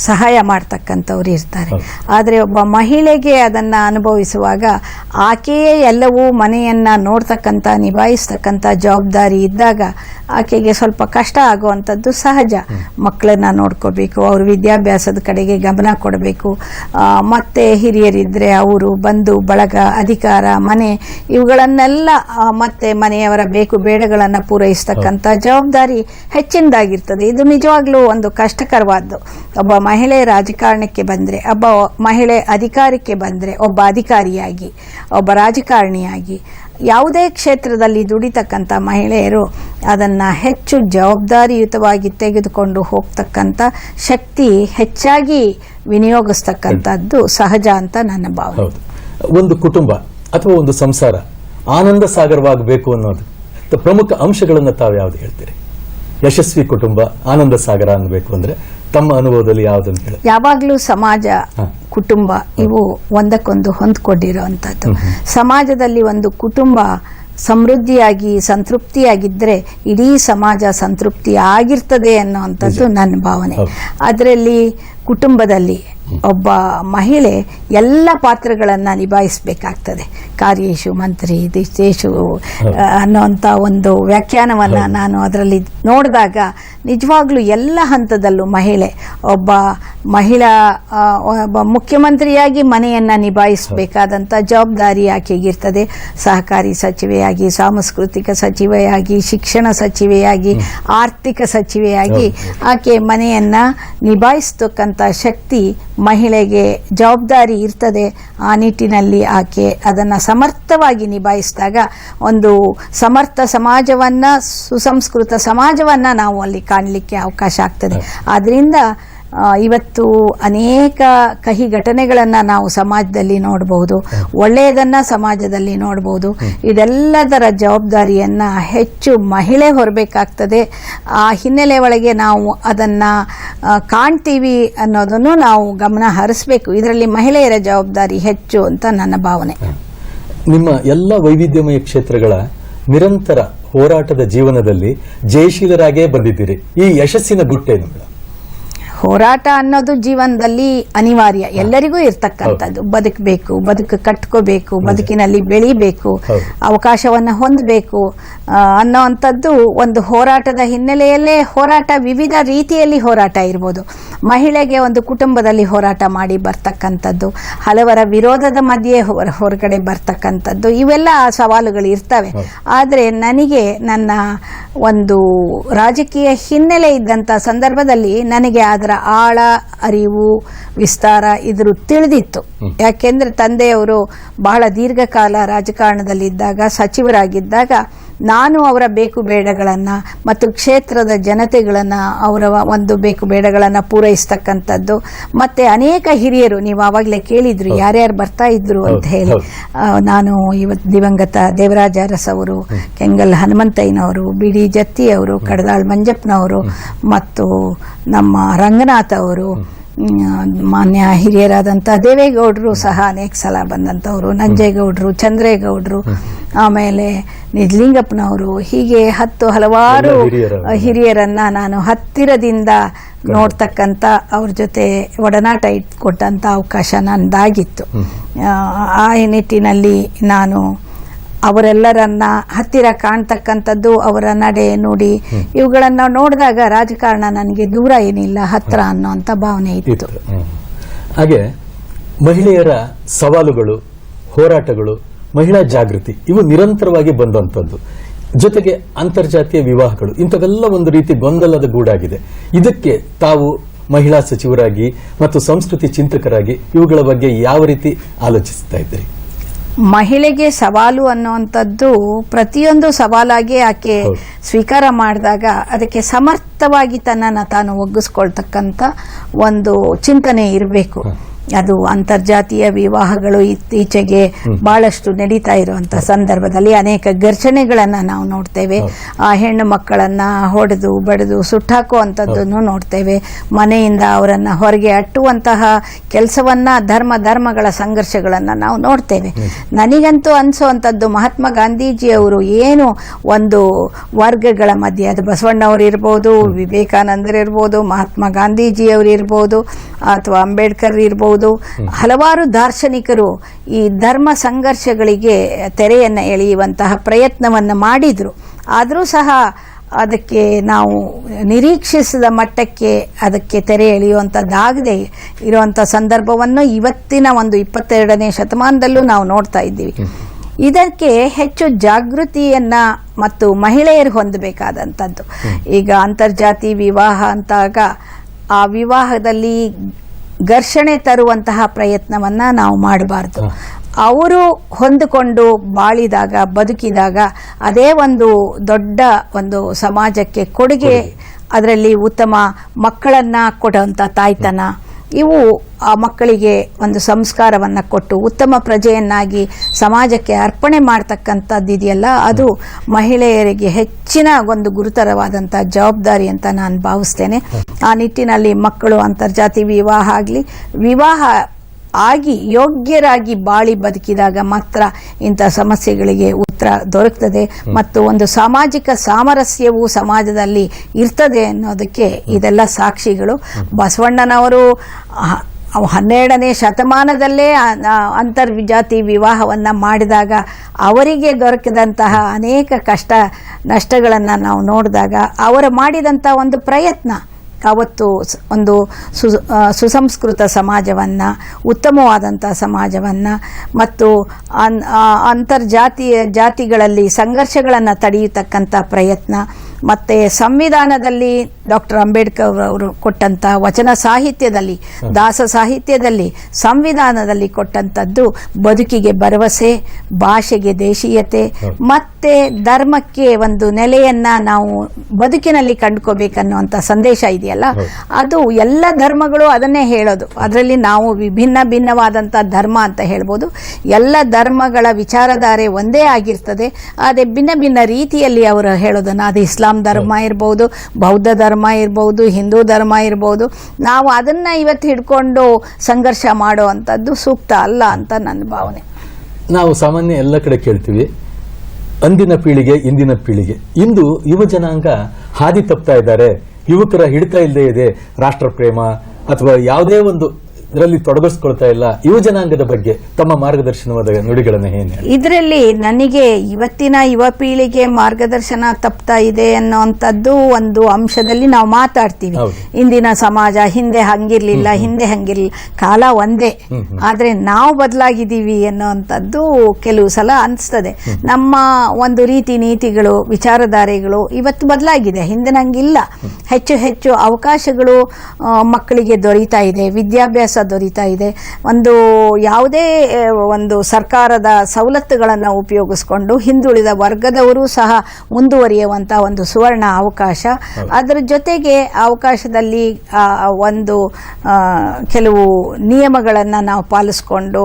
ಸಹಾಯ ಮಾಡ್ತಕ್ಕಂಥವ್ರು ಇರ್ತಾರೆ. ಆದರೆ ಒಬ್ಬ ಮಹಿಳೆಗೆ ಅದನ್ನು ಅನುಭವಿಸುವಾಗ ಆಕೆಯೇ ಎಲ್ಲವೂ ಮನೆಯನ್ನು ನೋಡ್ತಕ್ಕಂಥ, ನಿಭಾಯಿಸ್ತಕ್ಕಂಥ ಜವಾಬ್ದಾರಿ ಇದ್ದಾಗ ಆಕೆಗೆ ಸ್ವಲ್ಪ ಕಷ್ಟ ಆಗುವಂಥದ್ದು ಸಹಜ. ಮಕ್ಕಳನ್ನ ನೋಡ್ಕೋಬೇಕು, ಅವ್ರ ವಿದ್ಯಾಭ್ಯಾಸದ ಕಡೆಗೆ ಗಮನ ಕೊಡಬೇಕು, ಮತ್ತು ಹಿರಿಯರಿದ್ದರೆ ಅವರು ಬಂಧು ಬಳಗ, ಅಧಿಕಾರ, ಮನೆ ಇವುಗಳನ್ನೆಲ್ಲ ಮತ್ತು ಮನೆಯವರ ಬೇಕು ಬೇಡಗಳನ್ನು ಪೂರೈಸ್ತಕ್ಕಂಥ ಜವಾಬ್ದಾರಿ ಹೆಚ್ಚಿನದಾಗಿರ್ತದೆ. ಇದು ನಿಜವಾಗ್ಲೂ ಒಂದು ಕಷ್ಟಕರವಾದ್ದು. ಒಬ್ಬ ಮಹಿಳೆ ರಾಜಕಾರಣಕ್ಕೆ ಬಂದರೆ, ಒಬ್ಬ ಮಹಿಳೆ ಅಧಿಕಾರಕ್ಕೆ ಬಂದರೆ, ಒಬ್ಬ ಅಧಿಕಾರಿಯಾಗಿ, ಒಬ್ಬ ರಾಜಕಾರಣಿಯಾಗಿ ಯಾವುದೇ ಕ್ಷೇತ್ರದಲ್ಲಿ ದುಡಿತಕ್ಕಂಥ ಮಹಿಳೆಯರು ಅದನ್ನು ಹೆಚ್ಚು ಜವಾಬ್ದಾರಿಯುತವಾಗಿ ತೆಗೆದುಕೊಂಡು ಹೋಗ್ತಕ್ಕಂಥ ಶಕ್ತಿ ಹೆಚ್ಚಾಗಿ ವಿನಿಯೋಗಿಸ್ತಕ್ಕಂಥದ್ದು ಸಹಜ ಅಂತ ನನ್ನ ಭಾವನೆ. ಒಂದು ಕುಟುಂಬ ಅಥವಾ ಒಂದು ಸಂಸಾರ ಆನಂದ ಸಾಗರವಾಗಬೇಕು ಅನ್ನೋದು ಪ್ರಮುಖ ಅಂಶಗಳನ್ನು ತಾವು ಯಾವ್ದು ಹೇಳ್ತೀರಿ? ಯಶಸ್ವಿ ಕುಟುಂಬ, ಆನಂದ ಸಾಗರ ಅನ್ನಬೇಕು ಅಂದ್ರೆ ತಮ್ಮ ಅನುಭವದಲ್ಲಿ ಯಾವುದನ್ನು ಹೇಳಿ? ಯಾವಾಗಲೂ ಸಮಾಜ, ಕುಟುಂಬ ಇವು ಒಂದಕ್ಕೊಂದು ಹೊಂದ್ಕೊಂಡಿರುವಂಥದ್ದು. ಸಮಾಜದಲ್ಲಿ ಒಂದು ಕುಟುಂಬ ಸಮೃದ್ಧಿಯಾಗಿ ಸಂತೃಪ್ತಿಯಾಗಿದ್ದರೆ ಇಡೀ ಸಮಾಜ ಸಂತೃಪ್ತಿ ಆಗಿರ್ತದೆ ಅನ್ನುವಂಥದ್ದು ನನ್ನ ಭಾವನೆ. ಅದರಲ್ಲಿ ಕುಟುಂಬದಲ್ಲಿ ಒಬ್ಬ ಮಹಿಳೆ ಎಲ್ಲ ಪಾತ್ರಗಳನ್ನು ನಿಭಾಯಿಸಬೇಕಾಗ್ತದೆ. ಕಾರ್ಯೇಶು ಮಂತ್ರಿ ದಿಶೇಶು ಅನ್ನೋಂಥ ಒಂದು ವ್ಯಾಖ್ಯಾನವನ್ನು ನಾನು ಅದರಲ್ಲಿ ನೋಡಿದಾಗ ನಿಜವಾಗ್ಲೂ ಎಲ್ಲ ಹಂತದಲ್ಲೂ ಮಹಿಳೆ, ಒಬ್ಬ ಮುಖ್ಯಮಂತ್ರಿಯಾಗಿ ಮನೆಯನ್ನು ನಿಭಾಯಿಸಬೇಕಾದಂಥ ಜವಾಬ್ದಾರಿ ಆಕೆಗಿರ್ತದೆ. ಸಹಕಾರಿ ಸಚಿವೆಯಾಗಿ, ಸಾಂಸ್ಕೃತಿಕ ಸಚಿವೆಯಾಗಿ, ಶಿಕ್ಷಣ ಸಚಿವೆಯಾಗಿ, ಆರ್ಥಿಕ ಸಚಿವೆಯಾಗಿ ಆಕೆ ಮನೆಯನ್ನು ನಿಭಾಯಿಸ್ತಕ್ಕಂಥ ಶಕ್ತಿ ಮಹಿಳೆಗೆ ಜವಾಬ್ದಾರಿ ಇರ್ತದೆ. ಆ ನಿಟ್ಟಿನಲ್ಲಿ ಆಕೆ ಅದನ್ನು ಸಮರ್ಥವಾಗಿ ನಿಭಾಯಿಸಿದಾಗ ಒಂದು ಸಮರ್ಥ ಸಮಾಜವನ್ನು, ಸುಸಂಸ್ಕೃತ ಸಮಾಜವನ್ನು ನಾವು ಅಲ್ಲಿ ಕಾಣಲಿಕ್ಕೆ ಅವಕಾಶ ಆಗ್ತದೆ. ಆದ್ದರಿಂದ ಇವತ್ತು ಅನೇಕ ಕಹಿ ಘಟನೆಗಳನ್ನು ನಾವು ಸಮಾಜದಲ್ಲಿ ನೋಡಬಹುದು, ಒಳ್ಳೆಯದನ್ನು ಸಮಾಜದಲ್ಲಿ ನೋಡಬಹುದು. ಇದೆಲ್ಲದರ ಜವಾಬ್ದಾರಿಯನ್ನು ಹೆಚ್ಚು ಮಹಿಳೆ ಹೊರಬೇಕಾಗ್ತದೆ. ಆ ಹಿನ್ನೆಲೆ ಒಳಗೆ ನಾವು ಅದನ್ನು ಕಾಣ್ತೀವಿ ಅನ್ನೋದನ್ನು ನಾವು ಗಮನ ಹರಿಸಬೇಕು. ಇದರಲ್ಲಿ ಮಹಿಳೆಯರ ಜವಾಬ್ದಾರಿ ಹೆಚ್ಚು ಅಂತ ನನ್ನ ಭಾವನೆ. ನಿಮ್ಮ ಎಲ್ಲ ವೈವಿಧ್ಯಮಯ ಕ್ಷೇತ್ರಗಳ ನಿರಂತರ ಹೋರಾಟದ ಜೀವನದಲ್ಲಿ ಜಯಶೀಲರಾಗೇ ಬಂದಿದ್ದೀರಿ. ಈ ಯಶಸ್ಸಿನ ಗುಟ್ಟೇನು? ಹೋರಾಟ ಅನ್ನೋದು ಜೀವನದಲ್ಲಿ ಅನಿವಾರ್ಯ, ಎಲ್ಲರಿಗೂ ಇರ್ತಕ್ಕಂಥದ್ದು. ಬದುಕಬೇಕು, ಬದುಕು ಕಟ್ಕೋಬೇಕು, ಬದುಕಿನಲ್ಲಿ ಬೆಳಿಬೇಕು, ಅವಕಾಶವನ್ನು ಹೊಂದಬೇಕು ಅನ್ನೋವಂಥದ್ದು ಒಂದು ಹೋರಾಟದ ಹಿನ್ನೆಲೆಯಲ್ಲೇ ಹೋರಾಟ ವಿವಿಧ ರೀತಿಯಲ್ಲಿ ಹೋರಾಟ ಇರ್ಬೋದು. ಮಹಿಳೆಗೆ ಒಂದು ಕುಟುಂಬದಲ್ಲಿ ಹೋರಾಟ ಮಾಡಿ ಬರ್ತಕ್ಕಂಥದ್ದು, ಹಲವರ ವಿರೋಧದ ಮಧ್ಯೆ ಹೊರಗಡೆ ಬರ್ತಕ್ಕಂಥದ್ದು, ಇವೆಲ್ಲ ಸವಾಲುಗಳು ಇರ್ತವೆ. ಆದರೆ ನನಗೆ ನನ್ನ ಒಂದು ರಾಜಕೀಯ ಹಿನ್ನೆಲೆ ಇದ್ದಂಥ ಸಂದರ್ಭದಲ್ಲಿ ನನಗೆ ಅದರ ಆಳ, ಅರಿವು, ವಿಸ್ತಾರ ಇದ್ರ ತಿಳಿದಿತ್ತು. ಯಾಕೆಂದ್ರೆ ತಂದೆಯವರು ಬಹಳ ದೀರ್ಘಕಾಲ ರಾಜಕಾರಣದಲ್ಲಿದ್ದಾಗ, ಸಚಿವರಾಗಿದ್ದಾಗ ನಾನು ಅವರ ಬೇಕು ಬೇಡಗಳನ್ನು ಮತ್ತು ಕ್ಷೇತ್ರದ ಜನತೆಗಳನ್ನು ಅವರ ಒಂದು ಬೇಕು ಬೇಡಗಳನ್ನು ಪೂರೈಸ್ತಕ್ಕಂಥದ್ದು. ಮತ್ತು ಅನೇಕ ಹಿರಿಯರು, ನೀವು ಆವಾಗಲೇ ಕೇಳಿದ್ರು ಯಾರ್ಯಾರು ಬರ್ತಾ ಇದ್ರು ಅಂತ ಹೇಳಿ, ನಾನು ಇವತ್ತು ದಿವಂಗತ ದೇವರಾಜ ಅರಸ್ ಅವರು, ಕೆಂಗಲ್ ಹನುಮಂತಯ್ಯನವರು, ಬಿ ಡಿ ಜತ್ತಿ ಅವರು, ಕಡದಾಳ್ ಮಂಜಪ್ಪನವರು ಮತ್ತು ನಮ್ಮ ರಂಗನಾಥ್ ಅವರು, ಮಾನ್ಯ ಹಿರಿಯರಾದಂಥ ದೇವೇಗೌಡರು ಸಹ ಅನೇಕ ಸಲ ಬಂದಂಥವ್ರು, ನಂಜೇಗೌಡರು, ಚಂದ್ರೇಗೌಡರು, ಆಮೇಲೆ ನಿಜಲಿಂಗಪ್ಪನವರು, ಹೀಗೆ ಹಲವಾರು ಹಿರಿಯರನ್ನ ನಾನು ಹತ್ತಿರದಿಂದ ನೋಡ್ತಕ್ಕಂಥ, ಅವ್ರ ಜೊತೆ ಒಡನಾಟ ಇಟ್ಕೊಟ್ಟಂಥ ಅವಕಾಶ ನನ್ನದಾಗಿತ್ತು. ಆ ನಿಟ್ಟಿನಲ್ಲಿ ನಾನು ಅವರೆಲ್ಲರನ್ನ ಹತ್ತಿರ ಕಾಣ್ತಕ್ಕಂಥದ್ದು, ಅವರ ನಡೆ ನುಡಿ ಇವುಗಳನ್ನು ನೋಡಿದಾಗ ರಾಜಕಾರಣ ನನಗೆ ದೂರ ಏನಿಲ್ಲ, ಹತ್ರ ಅನ್ನೋಂಥ ಭಾವನೆ ಇತ್ತು. ಹಾಗೆ ಮಹಿಳೆಯರ ಸವಾಲುಗಳು, ಹೋರಾಟಗಳು, ಮಹಿಳಾ ಜಾಗೃತಿ ಇವು ನಿರಂತರವಾಗಿ ಬಂದಂಥದ್ದು. ಜೊತೆಗೆ ಅಂತರ್ಜಾತೀಯ ವಿವಾಹಗಳು, ಇಂಥವೆಲ್ಲ ಒಂದು ರೀತಿ ಗೊಂದಲದ ಗೂಡಾಗಿದೆ. ಇದಕ್ಕೆ ತಾವು ಮಹಿಳಾ ಸಚಿವರಾಗಿ ಮತ್ತು ಸಂಸ್ಕೃತಿ ಚಿಂತಕರಾಗಿ ಇವುಗಳ ಬಗ್ಗೆ ಯಾವ ರೀತಿ ಆಲೋಚಿಸ್ತಾ ಇದ್ದೀರಿ? ಮಹಿಳೆಗೆ ಸವಾಲು ಅನ್ನುವಂಥದ್ದು ಪ್ರತಿಯೊಂದು ಸವಾಲಾಗಿ ಆಕೆ ಸ್ವೀಕಾರ ಮಾಡಿದಾಗ ಅದಕ್ಕೆ ಸಮರ್ಥವಾಗಿ ತನ್ನನ್ನು ತಾನು ಒಗ್ಗಿಸ್ಕೊಳ್ತಕ್ಕಂಥ ಒಂದು ಚಿಂತನೆ ಇರಬೇಕು. ಅದು ಅಂತರ್ಜಾತೀಯ ವಿವಾಹಗಳು ಇತ್ತೀಚೆಗೆ ಬಹಳಷ್ಟು ನಡೀತಾ ಇರುವಂತ ಸಂದರ್ಭದಲ್ಲಿ ಅನೇಕ ಘರ್ಷಣೆಗಳನ್ನ ನಾವು ನೋಡ್ತೇವೆ. ಆ ಹೆಣ್ಣು ಮಕ್ಕಳನ್ನ ಹೊಡೆದು ಬಡಿದು ಸುಟ್ಟಾಕುವಂಥದ್ದನ್ನು ನೋಡ್ತೇವೆ. ಮನೆಯಿಂದ ಅವರನ್ನ ಹೊರಗೆ ಅಟ್ಟುವಂತಹ ಕೆಲಸವನ್ನ ಧರ್ಮಗಳ ಸಂಘರ್ಷಗಳನ್ನ ನಾವು ನೋಡ್ತೇವೆ. ನನಗಂತೂ ಅನ್ಸುವಂಥದ್ದು, ಮಹಾತ್ಮ ಗಾಂಧೀಜಿಯವರು ಏನು ಒಂದು ವರ್ಗಗಳ ಮಧ್ಯೆ, ಅದು ಬಸವಣ್ಣವರು ಇರ್ಬೋದು, ವಿವೇಕಾನಂದರು ಇರ್ಬೋದು, ಮಹಾತ್ಮ ಗಾಂಧೀಜಿಯವರು ಇರ್ಬೋದು, ಅಥವಾ ಅಂಬೇಡ್ಕರ್ ಇರ್ಬೋದು, ಹಲವಾರು ದಾರ್ಶನಿಕರು ಈ ಧರ್ಮ ಸಂಘರ್ಷಗಳಿಗೆ ತೆರೆಯನ್ನು ಎಳೆಯುವಂತಹ ಪ್ರಯತ್ನವನ್ನು ಮಾಡಿದ್ರು. ಆದರೂ ಸಹ ಅದಕ್ಕೆ ನಾವು ನಿರೀಕ್ಷಿಸಿದ ಮಟ್ಟಕ್ಕೆ ಅದಕ್ಕೆ ತೆರೆ ಎಳೆಯುವಂಥದ್ದಾಗದೆ ಇರುವಂಥ ಸಂದರ್ಭವನ್ನು ಇವತ್ತಿನ ಒಂದು 22ನೇ ಶತಮಾನದಲ್ಲೂ ನಾವು ನೋಡ್ತಾ ಇದ್ದೀವಿ. ಇದಕ್ಕೆ ಹೆಚ್ಚು ಜಾಗೃತಿಯನ್ನ ಮತ್ತು ಮಹಿಳೆಯರು ಹೊಂದಬೇಕಾದಂಥದ್ದು. ಈಗ ಅಂತರ್ಜಾತಿ ವಿವಾಹ ಅಂತಾಗ ಆ ವಿವಾಹದಲ್ಲಿ ಘರ್ಷಣೆ ತರುವಂತಹ ಪ್ರಯತ್ನವನ್ನ ನಾವು ಮಾಡಬಾರ್ದು. ಅವರು ಹೊಂದಿಕೊಂಡು ಬಾಳಿದಾಗ, ಬದುಕಿದಾಗ ಅದೇ ಒಂದು ದೊಡ್ಡ ಒಂದು ಸಮಾಜಕ್ಕೆ ಕೊಡುಗೆ. ಅದರಲ್ಲಿ ಉತ್ತಮ ಮಕ್ಕಳನ್ನ ಕೊಡುವಂಥ ತಾಯ್ತನ, ಇವು ಆ ಮಕ್ಕಳಿಗೆ ಒಂದು ಸಂಸ್ಕಾರವನ್ನು ಕೊಟ್ಟು ಉತ್ತಮ ಪ್ರಜೆಯನ್ನಾಗಿ ಸಮಾಜಕ್ಕೆ ಅರ್ಪಣೆ ಮಾಡ್ತಕ್ಕಂಥದ್ದಿದೆಯಲ್ಲ, ಅದು ಮಹಿಳೆಯರಿಗೆ ಹೆಚ್ಚಿನ ಒಂದು ಗುರುತರವಾದಂಥ ಜವಾಬ್ದಾರಿ ಅಂತ ನಾನು ಭಾವಿಸ್ತೇನೆ. ಆ ನಿಟ್ಟಿನಲ್ಲಿ ಮಕ್ಕಳು ಅಂತರ್ಜಾತಿ ವಿವಾಹ ಆಗಲಿ, ವಿವಾಹ ಆಗಿ ಯೋಗ್ಯರಾಗಿ ಬಾಳಿ ಬದುಕಿದಾಗ ಮಾತ್ರ ಇಂಥ ಸಮಸ್ಯೆಗಳಿಗೆ ಉತ್ತರ ದೊರಕ್ತದೆ ಮತ್ತು ಒಂದು ಸಾಮಾಜಿಕ ಸಾಮರಸ್ಯವು ಸಮಾಜದಲ್ಲಿ ಇರ್ತದೆ ಅನ್ನೋದಕ್ಕೆ ಇದೆಲ್ಲ ಸಾಕ್ಷಿಗಳು. ಬಸವಣ್ಣನವರು 12ನೇ ಶತಮಾನದಲ್ಲೇ ಅಂತರ್ಜಾತಿ ವಿವಾಹವನ್ನ ಮಾಡಿದಾಗ ಅವರಿಗೆ ದೊರಕಿದಂತಹ ಅನೇಕ ಕಷ್ಟ ನಷ್ಟಗಳನ್ನು ನಾವು ನೋಡಿದಾಗ ಅವರು ಮಾಡಿದಂಥ ಒಂದು ಪ್ರಯತ್ನ ಅವತ್ತು ಒಂದು ಸುಸಂಸ್ಕೃತ ಸಮಾಜವನ್ನು, ಉತ್ತಮವಾದಂಥ ಸಮಾಜವನ್ನು ಮತ್ತು ಜಾತಿಗಳಲ್ಲಿ ಸಂಘರ್ಷಗಳನ್ನು ತಡೆಯತಕ್ಕಂಥ ಪ್ರಯತ್ನ, ಮತ್ತು ಸಂವಿಧಾನದಲ್ಲಿ ಡಾಕ್ಟರ್ ಅಂಬೇಡ್ಕರ್ ಅವರು ಕೊಟ್ಟಂಥ ವಚನ ಸಾಹಿತ್ಯದಲ್ಲಿ, ದಾಸ ಸಾಹಿತ್ಯದಲ್ಲಿ, ಸಂವಿಧಾನದಲ್ಲಿ ಕೊಟ್ಟಂಥದ್ದು ಬದುಕಿಗೆ ಭರವಸೆ, ಭಾಷೆಗೆ ದೇಶೀಯತೆ ಮತ್ತೆ ಧರ್ಮಕ್ಕೆ ಒಂದು ನೆಲೆಯನ್ನ ನಾವು ಬದುಕಿನಲ್ಲಿ ಕಂಡುಕೋಬೇಕನ್ನುವಂಥ ಸಂದೇಶ ಇದೆಯಲ್ಲ, ಅದು ಎಲ್ಲ ಧರ್ಮಗಳು ಅದನ್ನೇ ಹೇಳೋದು. ಅದರಲ್ಲಿ ನಾವು ಭಿನ್ನವಾದಂಥ ಧರ್ಮ ಅಂತ ಹೇಳ್ಬೋದು. ಎಲ್ಲ ಧರ್ಮಗಳ ವಿಚಾರಧಾರೆ ಒಂದೇ ಆಗಿರ್ತದೆ, ಆದರೆ ಭಿನ್ನ ರೀತಿಯಲ್ಲಿ ಅವರು ಹೇಳೋದನ್ನು, ಅದು ಇಸ್ಲಾಂ ಧರ್ಮ ಇರ್ಬೋದು, ಬೌದ್ಧ ಧರ್ಮ ಇರ್ಬೋದು, ಹಿಂದೂ ಧರ್ಮ ಇರ್ಬೋದು, ನಾವು ಅದನ್ನ ಇವತ್ತು ಹಿಡ್ಕೊಂಡು ಸಂಘರ್ಷ ಮಾಡುವಂಥದ್ದು ಸೂಕ್ತ ಅಲ್ಲ ಅಂತ ನನ್ನ ಭಾವನೆ. ನಾವು ಸಾಮಾನ್ಯ ಎಲ್ಲ ಕಡೆ ಕೇಳ್ತೀವಿ, ಅಂದಿನ ಪೀಳಿಗೆ ಇಂದಿನ ಪೀಳಿಗೆ, ಇಂದು ಯುವ ಜನಾಂಗ ಹಾದಿ ತಪ್ತಾ ಇದ್ದಾರೆ, ಯುವಕರ ಹಿಡಿತ ಇಲ್ಲದೆ ಇದೆ, ರಾಷ್ಟ್ರ ಪ್ರೇಮ ಅಥವಾ ಯಾವುದೇ ಒಂದು ಇದರಲ್ಲಿ ತೊಡಗಿಸ್ಕೊಳ್ತಾ ಇಲ್ಲ, ಯುವ ಜನಾಂಗದ ಬಗ್ಗೆ ತಮ್ಮ ಮಾರ್ಗದರ್ಶನವಾದ ನುಡಿಗಳನ್ನು ಏನು? ಇದರಲ್ಲಿ ನನಗೆ ಇವತ್ತಿನ ಯುವ ಪೀಳಿಗೆ ಮಾರ್ಗದರ್ಶನ ತಪ್ತಾ ಇದೆ ಅನ್ನೋಂಥದ್ದು ಒಂದು ಅಂಶದಲ್ಲಿ ನಾವು ಮಾತಾಡ್ತೀವಿ. ಇಂದಿನ ಸಮಾಜ ಹಿಂದೆ ಹಂಗಿರ್ಲಿಲ್ಲ, ಕಾಲ ಒಂದೇ, ಆದ್ರೆ ನಾವು ಬದಲಾಗಿದ್ದೀವಿ ಅನ್ನೋಂಥದ್ದು ಕೆಲವು ಸಲ ಅನಿಸ್ತದೆ. ನಮ್ಮ ಒಂದು ರೀತಿ ನೀತಿಗಳು, ವಿಚಾರಧಾರೆಗಳು ಇವತ್ತು ಬದಲಾಗಿದೆ, ಹಿಂದಿನಂಗಿಲ್ಲ. ಹೆಚ್ಚು ಹೆಚ್ಚು ಅವಕಾಶಗಳು ಮಕ್ಕಳಿಗೆ ದೊರೀತಾ ಇದೆ, ವಿದ್ಯಾಭ್ಯಾಸ ದೊರೀತಾ ಇದೆ. ಒಂದು ಯಾವುದೇ ಒಂದು ಸರ್ಕಾರದ ಸವಲತ್ತುಗಳನ್ನು ಉಪಯೋಗಿಸ್ಕೊಂಡು ಹಿಂದುಳಿದ ವರ್ಗದವರು ಸಹ ಮುಂದುವರಿಯುವಂಥ ಒಂದು ಸುವರ್ಣ ಅವಕಾಶ. ಅದರ ಜೊತೆಗೆ ಅವಕಾಶದಲ್ಲಿ ಒಂದು ಕೆಲವು ನಿಯಮಗಳನ್ನು ನಾವು ಪಾಲಿಸ್ಕೊಂಡು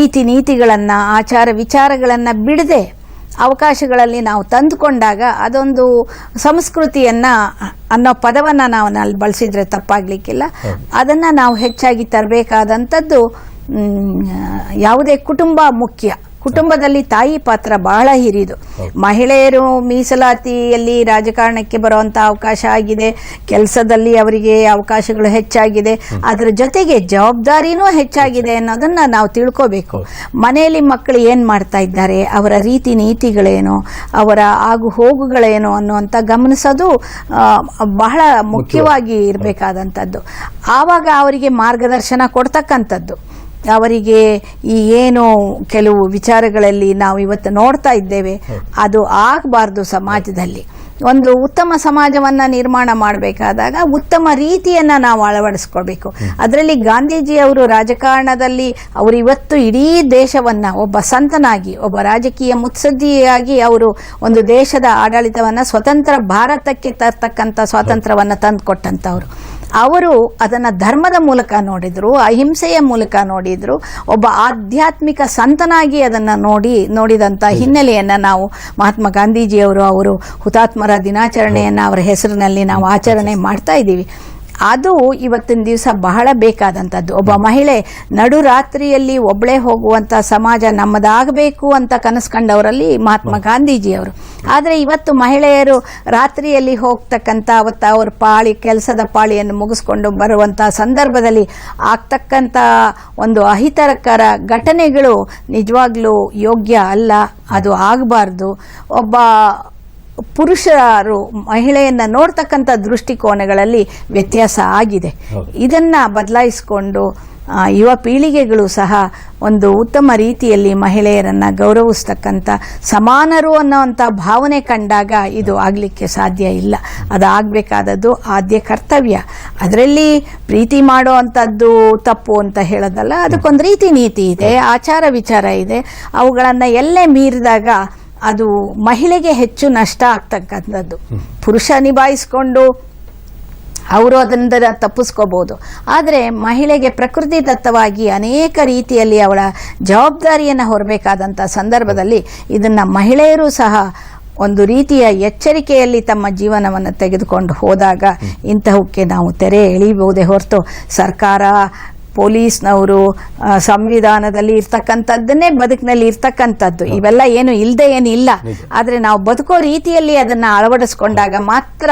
ರೀತಿ ನೀತಿಗಳನ್ನು, ಆಚಾರ ವಿಚಾರಗಳನ್ನು ಬಿಡದೆ ಅವಕಾಶಗಳಲ್ಲಿ ನಾವು ತಂದುಕೊಂಡಾಗ ಅದೊಂದು ಸಂಸ್ಕೃತಿಯನ್ನು ಅನ್ನೋ ಪದವನ್ನು ನಾವು ಅಲ್ಲಿ ಬಳಸಿದ್ರೆ ತಪ್ಪಾಗ್ಲಿಕ್ಕಿಲ್ಲ. ಅದನ್ನು ನಾವು ಹೆಚ್ಚಾಗಿ ತರಬೇಕಾದಂಥದ್ದು. ಯಾವುದೇ ಕುಟುಂಬ ಮುಖ್ಯ, ಕುಟುಂಬದಲ್ಲಿ ತಾಯಿ ಪಾತ್ರ ಬಹಳ ಹಿರಿದು. ಮಹಿಳೆಯರು ಮೀಸಲಾತಿಯಲ್ಲಿ ರಾಜಕಾರಣಕ್ಕೆ ಬರುವಂತ ಅವಕಾಶ ಆಗಿದೆ, ಕೆಲಸದಲ್ಲಿ ಅವರಿಗೆ ಅವಕಾಶಗಳು ಹೆಚ್ಚಾಗಿದೆ, ಅದರ ಜೊತೆಗೆ ಜವಾಬ್ದಾರಿನೂ ಹೆಚ್ಚಾಗಿದೆ ಅನ್ನೋದನ್ನ ನಾವು ತಿಳ್ಕೋಬೇಕು. ಮನೆಯಲ್ಲಿ ಮಕ್ಕಳು ಏನ್ ಮಾಡ್ತಾ ಇದ್ದಾರೆ, ಅವರ ರೀತಿ ನೀತಿಗಳೇನು, ಅವರ ಆಗು ಹೋಗುಗಳೇನು ಅನ್ನುವಂತ ಗಮನಿಸೋದು ಬಹಳ ಮುಖ್ಯವಾಗಿ ಇರಬೇಕಾದಂಥದ್ದು. ಆವಾಗ ಅವರಿಗೆ ಮಾರ್ಗದರ್ಶನ ಕೊಡ್ತಕ್ಕಂಥದ್ದು. ಅವರಿಗೆ ಈ ಏನು ಕೆಲವು ವಿಚಾರಗಳಲ್ಲಿ ನಾವು ಇವತ್ತು ನೋಡ್ತಾ ಇದ್ದೇವೆ, ಅದು ಆಗಬಾರ್ದು. ಸಮಾಜದಲ್ಲಿ ಒಂದು ಉತ್ತಮ ಸಮಾಜವನ್ನ ನಿರ್ಮಾಣ ಮಾಡಬೇಕಾದಾಗ ಉತ್ತಮ ರೀತಿಯನ್ನ ನಾವು ಅಳವಡಿಸ್ಕೊಳ್ಬೇಕು. ಅದರಲ್ಲಿ ಗಾಂಧೀಜಿಯವರು ರಾಜಕಾರಣದಲ್ಲಿ ಅವರು ಇವತ್ತು ಇಡೀ ದೇಶವನ್ನ ಒಬ್ಬ ಸಂತನಾಗಿ, ಒಬ್ಬ ರಾಜಕೀಯ ಮುತ್ಸದ್ದಿಯಾಗಿ ಅವರು ಒಂದು ದೇಶದ ಆಡಳಿತವನ್ನ ಸ್ವತಂತ್ರ ಭಾರತಕ್ಕೆ ತರ್ತಕ್ಕಂಥ ಸ್ವಾತಂತ್ರ್ಯವನ್ನ ತಂದುಕೊಟ್ಟಂತವ್ರು. ಅವರು ಅದನ್ನ ಧರ್ಮದ ಮೂಲಕ ನೋಡಿದ್ರು, ಅಹಿಂಸೆಯ ಮೂಲಕ ನೋಡಿದ್ರು, ಒಬ್ಬ ಆಧ್ಯಾತ್ಮಿಕ ಸಂತನಾಗಿ ಅದನ್ನ ನೋಡಿದಂತ ಹಿನ್ನೆಲೆಯನ್ನ ನಾವು ಮಹಾತ್ಮ ಗಾಂಧೀಜಿಯವರು ಅವರು ಹುತಾತ್ಮರ ದಿನಾಚರಣೆಯನ್ನ ಅವರ ಹೆಸರಿನಲ್ಲಿ ನಾವು ಆಚರಣೆ ಮಾಡ್ತಾ ಇದ್ದೀವಿ. ಅದು ಇವತ್ತಿನ ದಿವಸ ಬಹಳ ಬೇಕಾದಂಥದ್ದು. ಒಬ್ಬ ಮಹಿಳೆ ನಡು ರಾತ್ರಿಯಲ್ಲಿ ಒಬ್ಬಳೇ ಹೋಗುವಂಥ ಸಮಾಜ ನಮ್ಮದಾಗಬೇಕು ಅಂತ ಕನಸು ಕಂಡವರಲ್ಲಿ ಮಹಾತ್ಮ ಗಾಂಧೀಜಿಯವರು. ಆದರೆ ಇವತ್ತು ಮಹಿಳೆಯರು ರಾತ್ರಿಯಲ್ಲಿ ಹೋಗ್ತಕ್ಕಂಥ ಅವತ್ತು ಅವ್ರ ಕೆಲಸದ ಪಾಳಿಯನ್ನು ಮುಗಿಸ್ಕೊಂಡು ಬರುವಂಥ ಸಂದರ್ಭದಲ್ಲಿ ಆಗ್ತಕ್ಕಂಥ ಒಂದು ಅಹಿತಕರ ಘಟನೆಗಳು ನಿಜವಾಗ್ಲೂ ಯೋಗ್ಯ ಅಲ್ಲ, ಅದು ಆಗಬಾರ್ದು. ಒಬ್ಬ ಪುರುಷರು ಮಹಿಳೆಯನ್ನ ನೋಡ್ತಕ್ಕಂಥ ದೃಷ್ಟಿಕೋನಗಳಲ್ಲಿ ವ್ಯತ್ಯಾಸ ಆಗಿದೆ. ಇದನ್ನ ಬದಲಾಯಿಸಿಕೊಂಡು ಯುವ ಪೀಳಿಗೆಗಳು ಸಹ ಒಂದು ಉತ್ತಮ ರೀತಿಯಲ್ಲಿ ಮಹಿಳೆಯರನ್ನ ಗೌರವಿಸ್ತಕ್ಕಂಥ ಸಮಾನರು ಅನ್ನೋಂಥ ಭಾವನೆ ಕಂಡಾಗ ಇದು ಆಗಲಿಕ್ಕೆ ಸಾಧ್ಯ ಇಲ್ಲ. ಅದಾಗಬೇಕಾದದ್ದು ಆದ್ಯ ಕರ್ತವ್ಯ. ಅದರಲ್ಲಿ ಪ್ರೀತಿ ಮಾಡೋ ಅಂಥದ್ದು ತಪ್ಪು ಅಂತ ಹೇಳೋದಲ್ಲ, ಅದಕ್ಕೊಂದು ರೀತಿ ನೀತಿ ಇದೆ, ಆಚಾರ ವಿಚಾರ ಇದೆ. ಅವುಗಳನ್ನು ಎಲ್ಲೇ ಮೀರಿದಾಗ ಅದು ಮಹಿಳೆಗೆ ಹೆಚ್ಚು ನಷ್ಟ ಆಗ್ತಕ್ಕಂಥದ್ದು. ಪುರುಷ ನಿಭಾಯಿಸ್ಕೊಂಡು ಅವರು ಅದನ್ನ ತಪ್ಪಿಸ್ಕೋಬಹುದು, ಆದರೆ ಮಹಿಳೆಗೆ ಪ್ರಕೃತಿ ದತ್ತವಾಗಿ ಅನೇಕ ರೀತಿಯಲ್ಲಿ ಅವಳ ಜವಾಬ್ದಾರಿಯನ್ನು ಹೊರಬೇಕಾದಂಥ ಸಂದರ್ಭದಲ್ಲಿ ಇದನ್ನ ಮಹಿಳೆಯರು ಸಹ ಒಂದು ರೀತಿಯ ಎಚ್ಚರಿಕೆಯಲ್ಲಿ ತಮ್ಮ ಜೀವನವನ್ನು ತೆಗೆದುಕೊಂಡು ಹೋದಾಗ ಇಂತಹಕ್ಕೆ ನಾವು ತೆರೆ ಎಳಿಬಹುದೇ ಹೊರತು ಸರ್ಕಾರ, ಪೊಲೀಸ್ನವರು, ಸಂವಿಧಾನದಲ್ಲಿ ಇರ್ತಕ್ಕಂಥದ್ದನ್ನೇ ಬದುಕಿನಲ್ಲಿ ಇರ್ತಕ್ಕಂಥದ್ದು ಇವೆಲ್ಲ ಏನು ಇಲ್ಲದೆ ಏನಿಲ್ಲ. ಆದರೆ ನಾವು ಬದುಕೋ ರೀತಿಯಲ್ಲಿ ಅದನ್ನ ಅಳವಡಿಸ್ಕೊಂಡಾಗ ಮಾತ್ರ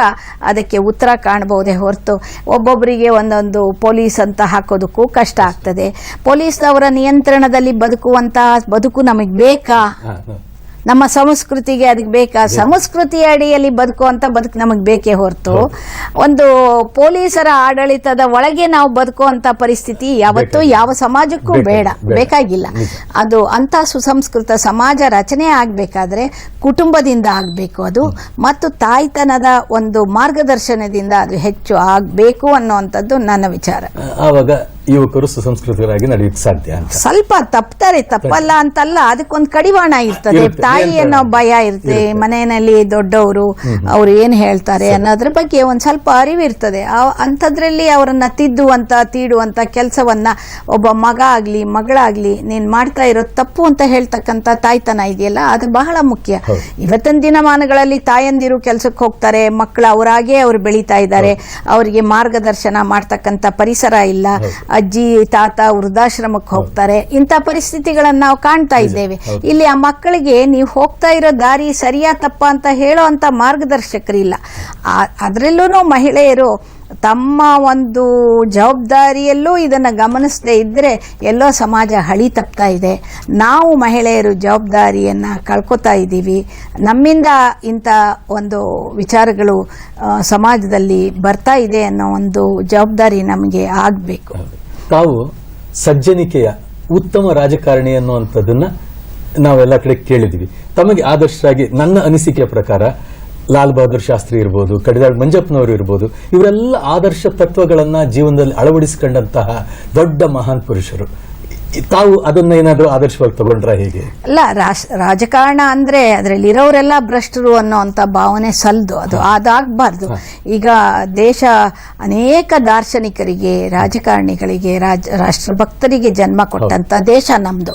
ಅದಕ್ಕೆ ಉತ್ತರ ಕಾಣಬಹುದೇ ಹೊರತು ಒಬ್ಬೊಬ್ಬರಿಗೆ ಒಂದೊಂದು ಪೊಲೀಸ್ ಅಂತ ಹಾಕೋದಕ್ಕೂ ಕಷ್ಟ ಆಗ್ತದೆ. ಪೊಲೀಸ್ನವರ ನಿಯಂತ್ರಣದಲ್ಲಿ ಬದುಕುವಂತಹ ಬದುಕು ನಮಗೆ ಬೇಕಾ? ನಮ್ಮ ಸಂಸ್ಕೃತಿಗೆ ಅದಕ್ಕೆ ಬೇಕಾ? ಸಂಸ್ಕೃತಿಯ ಅಡಿಯಲ್ಲಿ ಬದುಕುವಂತ ಬದುಕು ನಮಗೆ ಬೇಕೇ ಹೊರತು ಒಂದು ಪೊಲೀಸರ ಆಡಳಿತದ ಒಳಗೆ ನಾವು ಬದುಕುವಂತ ಪರಿಸ್ಥಿತಿ ಯಾವತ್ತೂ ಯಾವ ಸಮಾಜಕ್ಕೂ ಬೇಕಾಗಿಲ್ಲ. ಅದು ಅಂತ ಸುಸಂಸ್ಕೃತ ಸಮಾಜ ರಚನೆ ಆಗ್ಬೇಕಾದ್ರೆ ಕುಟುಂಬದಿಂದ ಆಗ್ಬೇಕು ಅದು, ಮತ್ತು ತಾಯ್ತನದ ಒಂದು ಮಾರ್ಗದರ್ಶನದಿಂದ ಅದು ಹೆಚ್ಚು ಆಗ್ಬೇಕು ಅನ್ನುವಂಥದ್ದು ನನ್ನ ವಿಚಾರ. ಆವಾಗ ಯುವಕರು ಸುಸಂಸ್ಕೃತರಾಗಿ ನಡೆಯಕ್ಕೆ ಸಾಧ್ಯ. ಸ್ವಲ್ಪ ತಪ್ತಾರೆ, ತಪ್ಪಲ್ಲ ಅಂತಲ್ಲ, ಅದಕ್ಕೊಂದು ಕಡಿವಾಣ ಇರ್ತದೆ, ತಾಯಿ ಅನ್ನೋ ಭಯ ಇರ್ತದೆ, ಮನೆಯಲ್ಲಿ ದೊಡ್ಡವರು ಅವ್ರು ಏನ್ ಹೇಳ್ತಾರೆ ಅನ್ನೋದ್ರ ಬಗ್ಗೆ ಒಂದ್ ಸ್ವಲ್ಪ ಅರಿವಿರ್ತದೆ. ಅಂಥದ್ರಲ್ಲಿ ಅವರನ್ನ ತೀಡುವಂತ ಕೆಲಸವನ್ನ ಒಬ್ಬ ಮಗ ಆಗ್ಲಿ ಮಗಳಾಗ್ಲಿ ನೀನ್ ಮಾಡ್ತಾ ಇರೋದು ತಪ್ಪು ಅಂತ ಹೇಳ್ತಕ್ಕಂಥ ತಾಯ್ತನ ಇದೆಯಲ್ಲ, ಅದು ಬಹಳ ಮುಖ್ಯ. ಇವತ್ತಿನ ದಿನಮಾನಗಳಲ್ಲಿ ತಾಯಂದಿರು ಕೆಲಸಕ್ಕೆ ಹೋಗ್ತಾರೆ, ಮಕ್ಕಳು ಅವರಾಗೆ ಅವ್ರು ಬೆಳೀತಾ ಇದ್ದಾರೆ, ಅವರಿಗೆ ಮಾರ್ಗದರ್ಶನ ಮಾಡ್ತಕ್ಕಂಥ ಪರಿಸರ ಇಲ್ಲ. ಅಜ್ಜಿ ತಾತ ವೃದ್ಧಾಶ್ರಮಕ್ಕೆ ಹೋಗ್ತಾರೆ. ಇಂಥ ಪರಿಸ್ಥಿತಿಗಳನ್ನು ನಾವು ಕಾಣ್ತಾ ಇದ್ದೇವೆ. ಇಲ್ಲಿ ಆ ಮಕ್ಕಳಿಗೆ ನೀವು ಹೋಗ್ತಾ ಇರೋ ದಾರಿ ಸರಿಯಾ ತಪ್ಪ ಅಂತ ಹೇಳೋ ಅಂತ ಮಾರ್ಗದರ್ಶಕರಿಲ್ಲ. ಅದರಲ್ಲೂ ಮಹಿಳೆಯರು ತಮ್ಮ ಒಂದು ಜವಾಬ್ದಾರಿಯಲ್ಲೂ ಇದನ್ನು ಗಮನಿಸದೇ ಇದ್ದರೆ ಎಲ್ಲೋ ಸಮಾಜ ಹಳಿ ತಪ್ತಾ ಇದೆ. ನಾವು ಮಹಿಳೆಯರು ಜವಾಬ್ದಾರಿಯನ್ನು ಕಳ್ಕೊತಾ ಇದ್ದೀವಿ. ನಮ್ಮಿಂದ ಇಂಥ ಒಂದು ವಿಚಾರಗಳು ಸಮಾಜದಲ್ಲಿ ಬರ್ತಾ ಇದೆ ಅನ್ನೋ ಒಂದು ಜವಾಬ್ದಾರಿ ನಮಗೆ ಆಗಬೇಕು. ತಾವು ಸಜ್ಜನಿಕೆಯ ಉತ್ತಮ ರಾಜಕಾರಣಿ ಅನ್ನುವಂಥದ್ದನ್ನ ನಾವೆಲ್ಲ ಕಡೆ ಕೇಳಿದ್ವಿ. ತಮಗೆ ಆದರ್ಶರಾಗಿ ನನ್ನ ಅನಿಸಿಕೆಯ ಪ್ರಕಾರ ಲಾಲ್ ಬಹದ್ದೂರ್ ಶಾಸ್ತ್ರಿ ಇರ್ಬೋದು, ಕಡಿದಾಳ್ ಮಂಜಪ್ಪನವರು ಇರ್ಬೋದು, ಇವರೆಲ್ಲ ಆದರ್ಶ ತತ್ವಗಳನ್ನ ಜೀವನದಲ್ಲಿ ಅಳವಡಿಸಿಕೊಂಡಂತಹ ದೊಡ್ಡ ಮಹಾನ್ ಪುರುಷರು. ತಾವು ಅದನ್ನ ಏನಾದರೂ ಆದರ್ಶವಾಗಿ ತಗೊಂಡ್ರ ಹೇಗೆ? ಅಲ್ಲ, ರಾಜಕಾರಣ ಅಂದ್ರೆ ಅದರಲ್ಲಿ ಇರೋರೆಲ್ಲ ಭ್ರಷ್ಟರು ಅನ್ನೋಂಥ ಭಾವನೆ ಸಲ್ದು, ಅದಾಗಬಾರ್ದು. ಈಗ ದೇಶ ಅನೇಕ ದಾರ್ಶನಿಕರಿಗೆ, ರಾಜಕಾರಣಿಗಳಿಗೆ, ರಾಷ್ಟ್ರಭಕ್ತರಿಗೆ ಜನ್ಮ ಕೊಟ್ಟಂತ ದೇಶ ನಮ್ದು.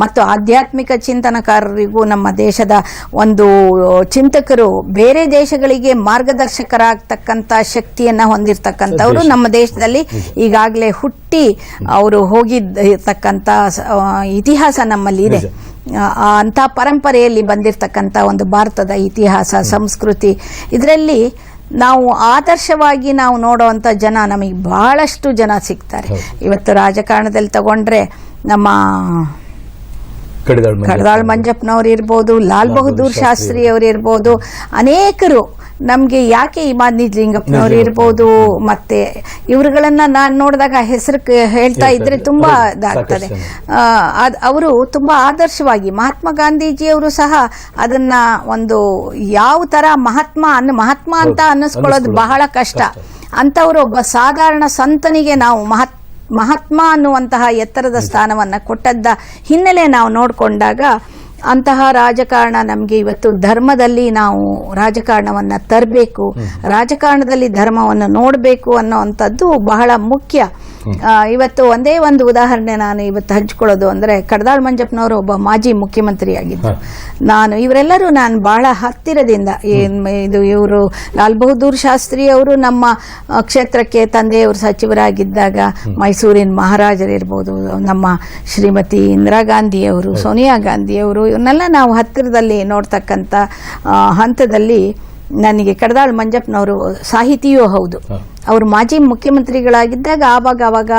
ಮತ್ತು ಆಧ್ಯಾತ್ಮಿಕ ಚಿಂತನಕಾರರಿಗೂ ನಮ್ಮ ದೇಶದ ಒಂದು ಚಿಂತಕರು ಬೇರೆ ದೇಶಗಳಿಗೆ ಮಾರ್ಗದರ್ಶಕರಾಗ್ತಕ್ಕಂಥ ಶಕ್ತಿಯನ್ನ ಹೊಂದಿರತಕ್ಕಂಥವ್ರು ನಮ್ಮ ದೇಶದಲ್ಲಿ ಈಗಾಗಲೇ ಹುಟ್ಟಿ ಅವರು ಹೋಗಿರ್ತಕ್ಕಂಥ ಇತಿಹಾಸ ನಮ್ಮಲ್ಲಿ ಇದೆ. ಅಂಥ ಪರಂಪರೆಯಲ್ಲಿ ಬಂದಿರತಕ್ಕಂಥ ಒಂದು ಭಾರತದ ಇತಿಹಾಸ, ಸಂಸ್ಕೃತಿ, ಇದರಲ್ಲಿ ನಾವು ಆದರ್ಶವಾಗಿ ನಾವು ನೋಡುವಂಥ ಜನ ನಮಗೆ ಬಹಳಷ್ಟು ಜನ ಸಿಗ್ತಾರೆ. ಇವತ್ತು ರಾಜಕಾರಣದಲ್ಲಿ ತಗೊಂಡ್ರೆ ನಮ್ಮ ಕಡಿದಾಳ್ ಮಂಜಪ್ಪನವ್ರು ಇರ್ಬೋದು, ಲಾಲ್ ಬಹದ್ದೂರ್ ಶಾಸ್ತ್ರಿ ಅವರು ಇರ್ಬೋದು, ಅನೇಕರು ನಮಗೆ ಯಾಕೆ ಇಮಾದ್ ನಿಜಲಿಂಗಪ್ಪನವ್ರು ಇರ್ಬೋದು, ಮತ್ತೆ ಇವರುಗಳನ್ನ ನಾನು ನೋಡಿದಾಗ ಹೆಸರು ಹೇಳ್ತಾ ಇದ್ರೆ ತುಂಬಾ ಇದಾಗ್ತದೆ. ಅವರು ತುಂಬಾ ಆದರ್ಶವಾಗಿ, ಮಹಾತ್ಮ ಗಾಂಧೀಜಿಯವರು ಸಹ ಅದನ್ನ ಒಂದು ಯಾವ ತರ ಮಹಾತ್ಮ ಅಂತ ಅನ್ನಿಸ್ಕೊಳ್ಳೋದು ಬಹಳ ಕಷ್ಟ. ಅಂತವರು ಒಬ್ಬ ಸಾಧಾರಣ ಸಂತನಿಗೆ ನಾವು ಮಹಾತ್ಮ ಅನ್ನುವಂತಹ ಎತ್ತರದ ಸ್ಥಾನವನ್ನು ಕೊಟ್ಟದ್ದ ಹಿನ್ನೆಲೆ ನಾವು ನೋಡಿಕೊಂಡಾಗ ಅಂತಹ ರಾಜಕಾರಣ ನಮಗೆ ಇವತ್ತು ಧರ್ಮದಲ್ಲಿ ನಾವು ರಾಜಕಾರಣವನ್ನು ತರಬೇಕು, ರಾಜಕಾರಣದಲ್ಲಿ ಧರ್ಮವನ್ನು ನೋಡಬೇಕು ಅನ್ನೋವಂಥದ್ದು ಬಹಳ ಮುಖ್ಯ. ಇವತ್ತು ಒಂದೇ ಒಂದು ಉದಾಹರಣೆ ನಾನು ಇವತ್ತು ಹಂಚ್ಕೊಳ್ಳೋದು ಅಂದರೆ, ಕಡಿದಾಳ್ ಮಂಜಪ್ಪನವರು ಒಬ್ಬ ಮಾಜಿ ಮುಖ್ಯಮಂತ್ರಿಯಾಗಿದ್ದರು. ಇವರೆಲ್ಲರೂ ನಾನು ಬಹಳ ಹತ್ತಿರದಿಂದ ಇವರು ಲಾಲ್ ಬಹದ್ದೂರ್ ಶಾಸ್ತ್ರಿ ಅವರು ನಮ್ಮ ಕ್ಷೇತ್ರಕ್ಕೆ ತಂದೆಯವರು ಸಚಿವರಾಗಿದ್ದಾಗ ಮೈಸೂರಿನ ಮಹಾರಾಜರಿರ್ಬೋದು, ನಮ್ಮ ಶ್ರೀಮತಿ ಇಂದಿರಾ ಗಾಂಧಿಯವರು, ಸೋನಿಯಾ ಗಾಂಧಿಯವರು, ಇವನ್ನೆಲ್ಲ ನಾವು ಹತ್ತಿರದಲ್ಲಿ ನೋಡ್ತಕ್ಕಂಥ ಹಂತದಲ್ಲಿ ನನಗೆ ಕಡಿದಾಳ್ ಮಂಜಪ್ಪನವರು ಸಾಹಿತಿಯೂ ಹೌದು. ಅವರು ಮಾಜಿ ಮುಖ್ಯಮಂತ್ರಿಗಳಾಗಿದ್ದಾಗ ಆವಾಗ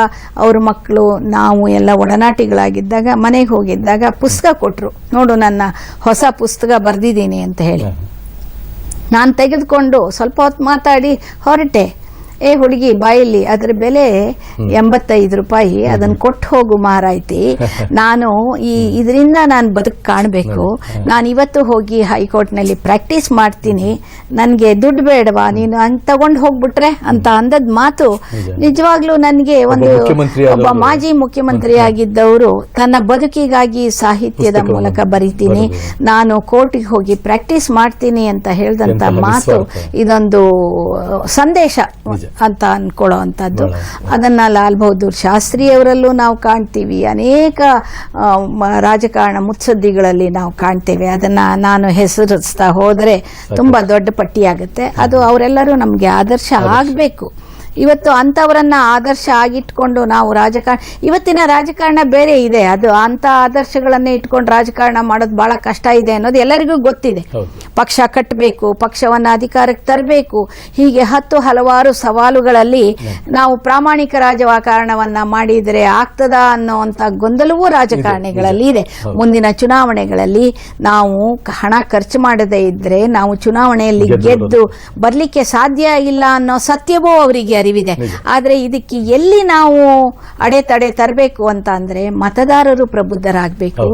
ಅವ್ರ ಮಕ್ಕಳು ನಾವು ಎಲ್ಲ ಒಡನಾಟಿಗಳಾಗಿದ್ದಾಗ ಮನೆಗೆ ಹೋಗಿದ್ದಾಗ ಪುಸ್ತಕ ಕೊಟ್ಟರು, ನೋಡು ನನ್ನ ಹೊಸ ಪುಸ್ತಕ ಬರೆದಿದ್ದೀನಿ ಅಂತ ಹೇಳಿ. ನಾನು ತೆಗೆದುಕೊಂಡು ಸ್ವಲ್ಪ ಹೊತ್ತು ಮಾತಾಡಿ ಹೊರಟೆ. ಹುಡುಗಿ ಬಾಯಲ್ಲಿ ಅದರ ಬೆಲೆ 85 ರೂಪಾಯಿ, ಅದನ್ನು ಕೊಟ್ಟು ಹೋಗು ಮಾರಾಯ್ತಿ, ನಾನು ಇದರಿಂದ ನಾನು ಬದುಕು ಕಾಣಬೇಕು, ನಾನು ಇವತ್ತು ಹೋಗಿ ಹೈಕೋರ್ಟ್ನಲ್ಲಿ ಪ್ರಾಕ್ಟೀಸ್ ಮಾಡ್ತೀನಿ, ನನಗೆ ದುಡ್ಡು ಬೇಡವಾ, ನೀನು ಹಂಗೆ ತಗೊಂಡು ಹೋಗ್ಬಿಟ್ರೆ ಅಂತ ಅಂದದ್ ಮಾತು ನಿಜವಾಗ್ಲೂ ನನಗೆ ಒಬ್ಬ ಮಾಜಿ ಮುಖ್ಯಮಂತ್ರಿ ಆಗಿದ್ದವರು ತನ್ನ ಬದುಕಿಗಾಗಿ ಸಾಹಿತ್ಯದ ಮೂಲಕ ಬರೀತೀನಿ, ನಾನು ಕೋರ್ಟಿಗೆ ಹೋಗಿ ಪ್ರಾಕ್ಟೀಸ್ ಮಾಡ್ತೀನಿ ಅಂತ ಹೇಳಿದಂತ ಮಾತು ಇದೊಂದು ಸಂದೇಶ ಅಂತ ಅನ್ಕೊಳ್ಳೋ ಅಂಥದ್ದು. ಅದನ್ನ ಲಾಲ್ ಬಹದ್ದೂರ್ ಶಾಸ್ತ್ರಿ ಅವರಲ್ಲೂ ನಾವು ಕಾಣ್ತೀವಿ, ಅನೇಕ ರಾಜಕಾರಣ ಮುತ್ಸದ್ದಿಗಳಲ್ಲಿ ನಾವು ಕಾಣ್ತೇವೆ. ಅದನ್ನ ನಾನು ಹೆಸರಿಸ್ತಾ ಹೋದರೆ ತುಂಬಾ ದೊಡ್ಡ ಪಟ್ಟಿಯಾಗುತ್ತೆ. ಅದು ಅವರೆಲ್ಲರೂ ನಮಗೆ ಆದರ್ಶ ಆಗಬೇಕು. ಇವತ್ತು ಅಂಥವರನ್ನ ಆದರ್ಶ ಆಗಿಟ್ಕೊಂಡು ನಾವು ಇವತ್ತಿನ ರಾಜಕಾರಣ ಬೇರೆ ಇದೆ. ಅದು ಅಂಥ ಆದರ್ಶಗಳನ್ನೇ ಇಟ್ಕೊಂಡು ರಾಜಕಾರಣ ಮಾಡೋದು ಬಹಳ ಕಷ್ಟ ಇದೆ ಅನ್ನೋದು ಎಲ್ಲರಿಗೂ ಗೊತ್ತಿದೆ. ಪಕ್ಷ ಕಟ್ಟಬೇಕು, ಪಕ್ಷವನ್ನು ಅಧಿಕಾರಕ್ಕೆ ತರಬೇಕು, ಹೀಗೆ ಹಲವಾರು ಸವಾಲುಗಳಲ್ಲಿ ನಾವು ಪ್ರಾಮಾಣಿಕ ರಾಜಕಾರಣವನ್ನ ಮಾಡಿದರೆ ಆಗ್ತದ ಅನ್ನೋವಂಥ ಗೊಂದಲವೂ ರಾಜಕಾರಣಿಗಳಲ್ಲಿ ಇದೆ. ಮುಂದಿನ ಚುನಾವಣೆಗಳಲ್ಲಿ ನಾವು ಹಣ ಖರ್ಚು ಮಾಡದೇ ಇದ್ರೆ ನಾವು ಚುನಾವಣೆಯಲ್ಲಿ ಗೆದ್ದು ಬರ್ಲಿಕ್ಕೆ ಸಾಧ್ಯ ಇಲ್ಲ ಅನ್ನೋ ಸತ್ಯವೂ ಅವರಿಗೆ ಅರಿವಿದೆ. ಆದ್ರೆ ಇದಕ್ಕೆ ಎಲ್ಲಿ ನಾವು ಅಡೆತಡೆ ತರಬೇಕು ಅಂತ ಅಂದ್ರೆ ಮತದಾರರು ಪ್ರಬುದ್ಧರಾಗಬೇಕು.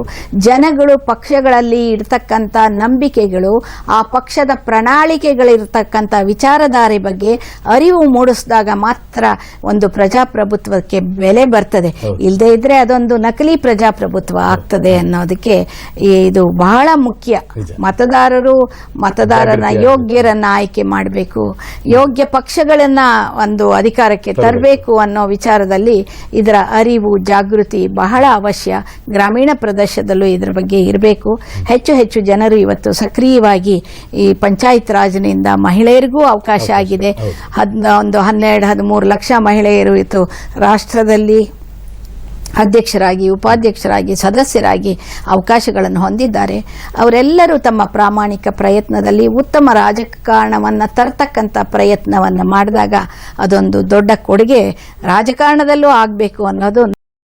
ಜನಗಳು ಪಕ್ಷಗಳಲ್ಲಿ ಇರ್ತಕ್ಕಂಥ ನಂಬಿಕೆಗಳು, ಆ ಪಕ್ಷದ ಪ್ರಣಾಳಿಕೆಗಳಿರ್ತಕ್ಕಂಥ ವಿಚಾರಧಾರೆ ಬಗ್ಗೆ ಅರಿವು ಮೂಡಿಸಿದಾಗ ಮಾತ್ರ ಒಂದು ಪ್ರಜಾಪ್ರಭುತ್ವಕ್ಕೆ ಬೆಲೆ ಬರ್ತದೆ. ಇಲ್ಲದೆ ಇದ್ರೆ ಅದೊಂದು ನಕಲಿ ಪ್ರಜಾಪ್ರಭುತ್ವ ಆಗ್ತದೆ ಅನ್ನೋದಕ್ಕೆ ಇದು ಬಹಳ ಮುಖ್ಯ. ಮತದಾರರನ್ನ ಯೋಗ್ಯರನ್ನ ಆಯ್ಕೆ ಮಾಡಬೇಕು, ಯೋಗ್ಯ ಪಕ್ಷಗಳನ್ನ ಒಂದು ಒಂದು ಅಧಿಕಾರಕ್ಕೆ ತರಬೇಕು ಅನ್ನೋ ವಿಚಾರದಲ್ಲಿ ಇದರ ಅರಿವು ಜಾಗೃತಿ ಬಹಳ ಅವಶ್ಯ. ಗ್ರಾಮೀಣ ಪ್ರದೇಶದಲ್ಲೂ ಇದರ ಬಗ್ಗೆ ಇರಬೇಕು. ಹೆಚ್ಚು ಹೆಚ್ಚು ಜನರು ಇವತ್ತು ಸಕ್ರಿಯವಾಗಿ ಈ ಪಂಚಾಯತ್ ರಾಜ್ನಿಂದ ಮಹಿಳೆಯರಿಗೂ ಅವಕಾಶ ಆಗಿದೆ. ಒಂದು 12-13 ಲಕ್ಷ ಮಹಿಳೆಯರು ಇವತ್ತು ರಾಷ್ಟ್ರದಲ್ಲಿ ಅಧ್ಯಕ್ಷರಾಗಿ, ಉಪಾಧ್ಯಕ್ಷರಾಗಿ, ಸದಸ್ಯರಾಗಿ ಅವಕಾಶಗಳನ್ನು ಹೊಂದಿದ್ದಾರೆ. ಅವರೆಲ್ಲರೂ ತಮ್ಮ ಪ್ರಾಮಾಣಿಕ ಪ್ರಯತ್ನದಲ್ಲಿ ಉತ್ತಮ ರಾಜಕಾರಣವನ್ನು ತರ್ತಕ್ಕಂಥ ಪ್ರಯತ್ನವನ್ನು ಮಾಡಿದಾಗ ಅದೊಂದು ದೊಡ್ಡ ಕೊಡುಗೆ ರಾಜಕಾರಣದಲ್ಲೂ ಆಗಬೇಕು ಅನ್ನೋದು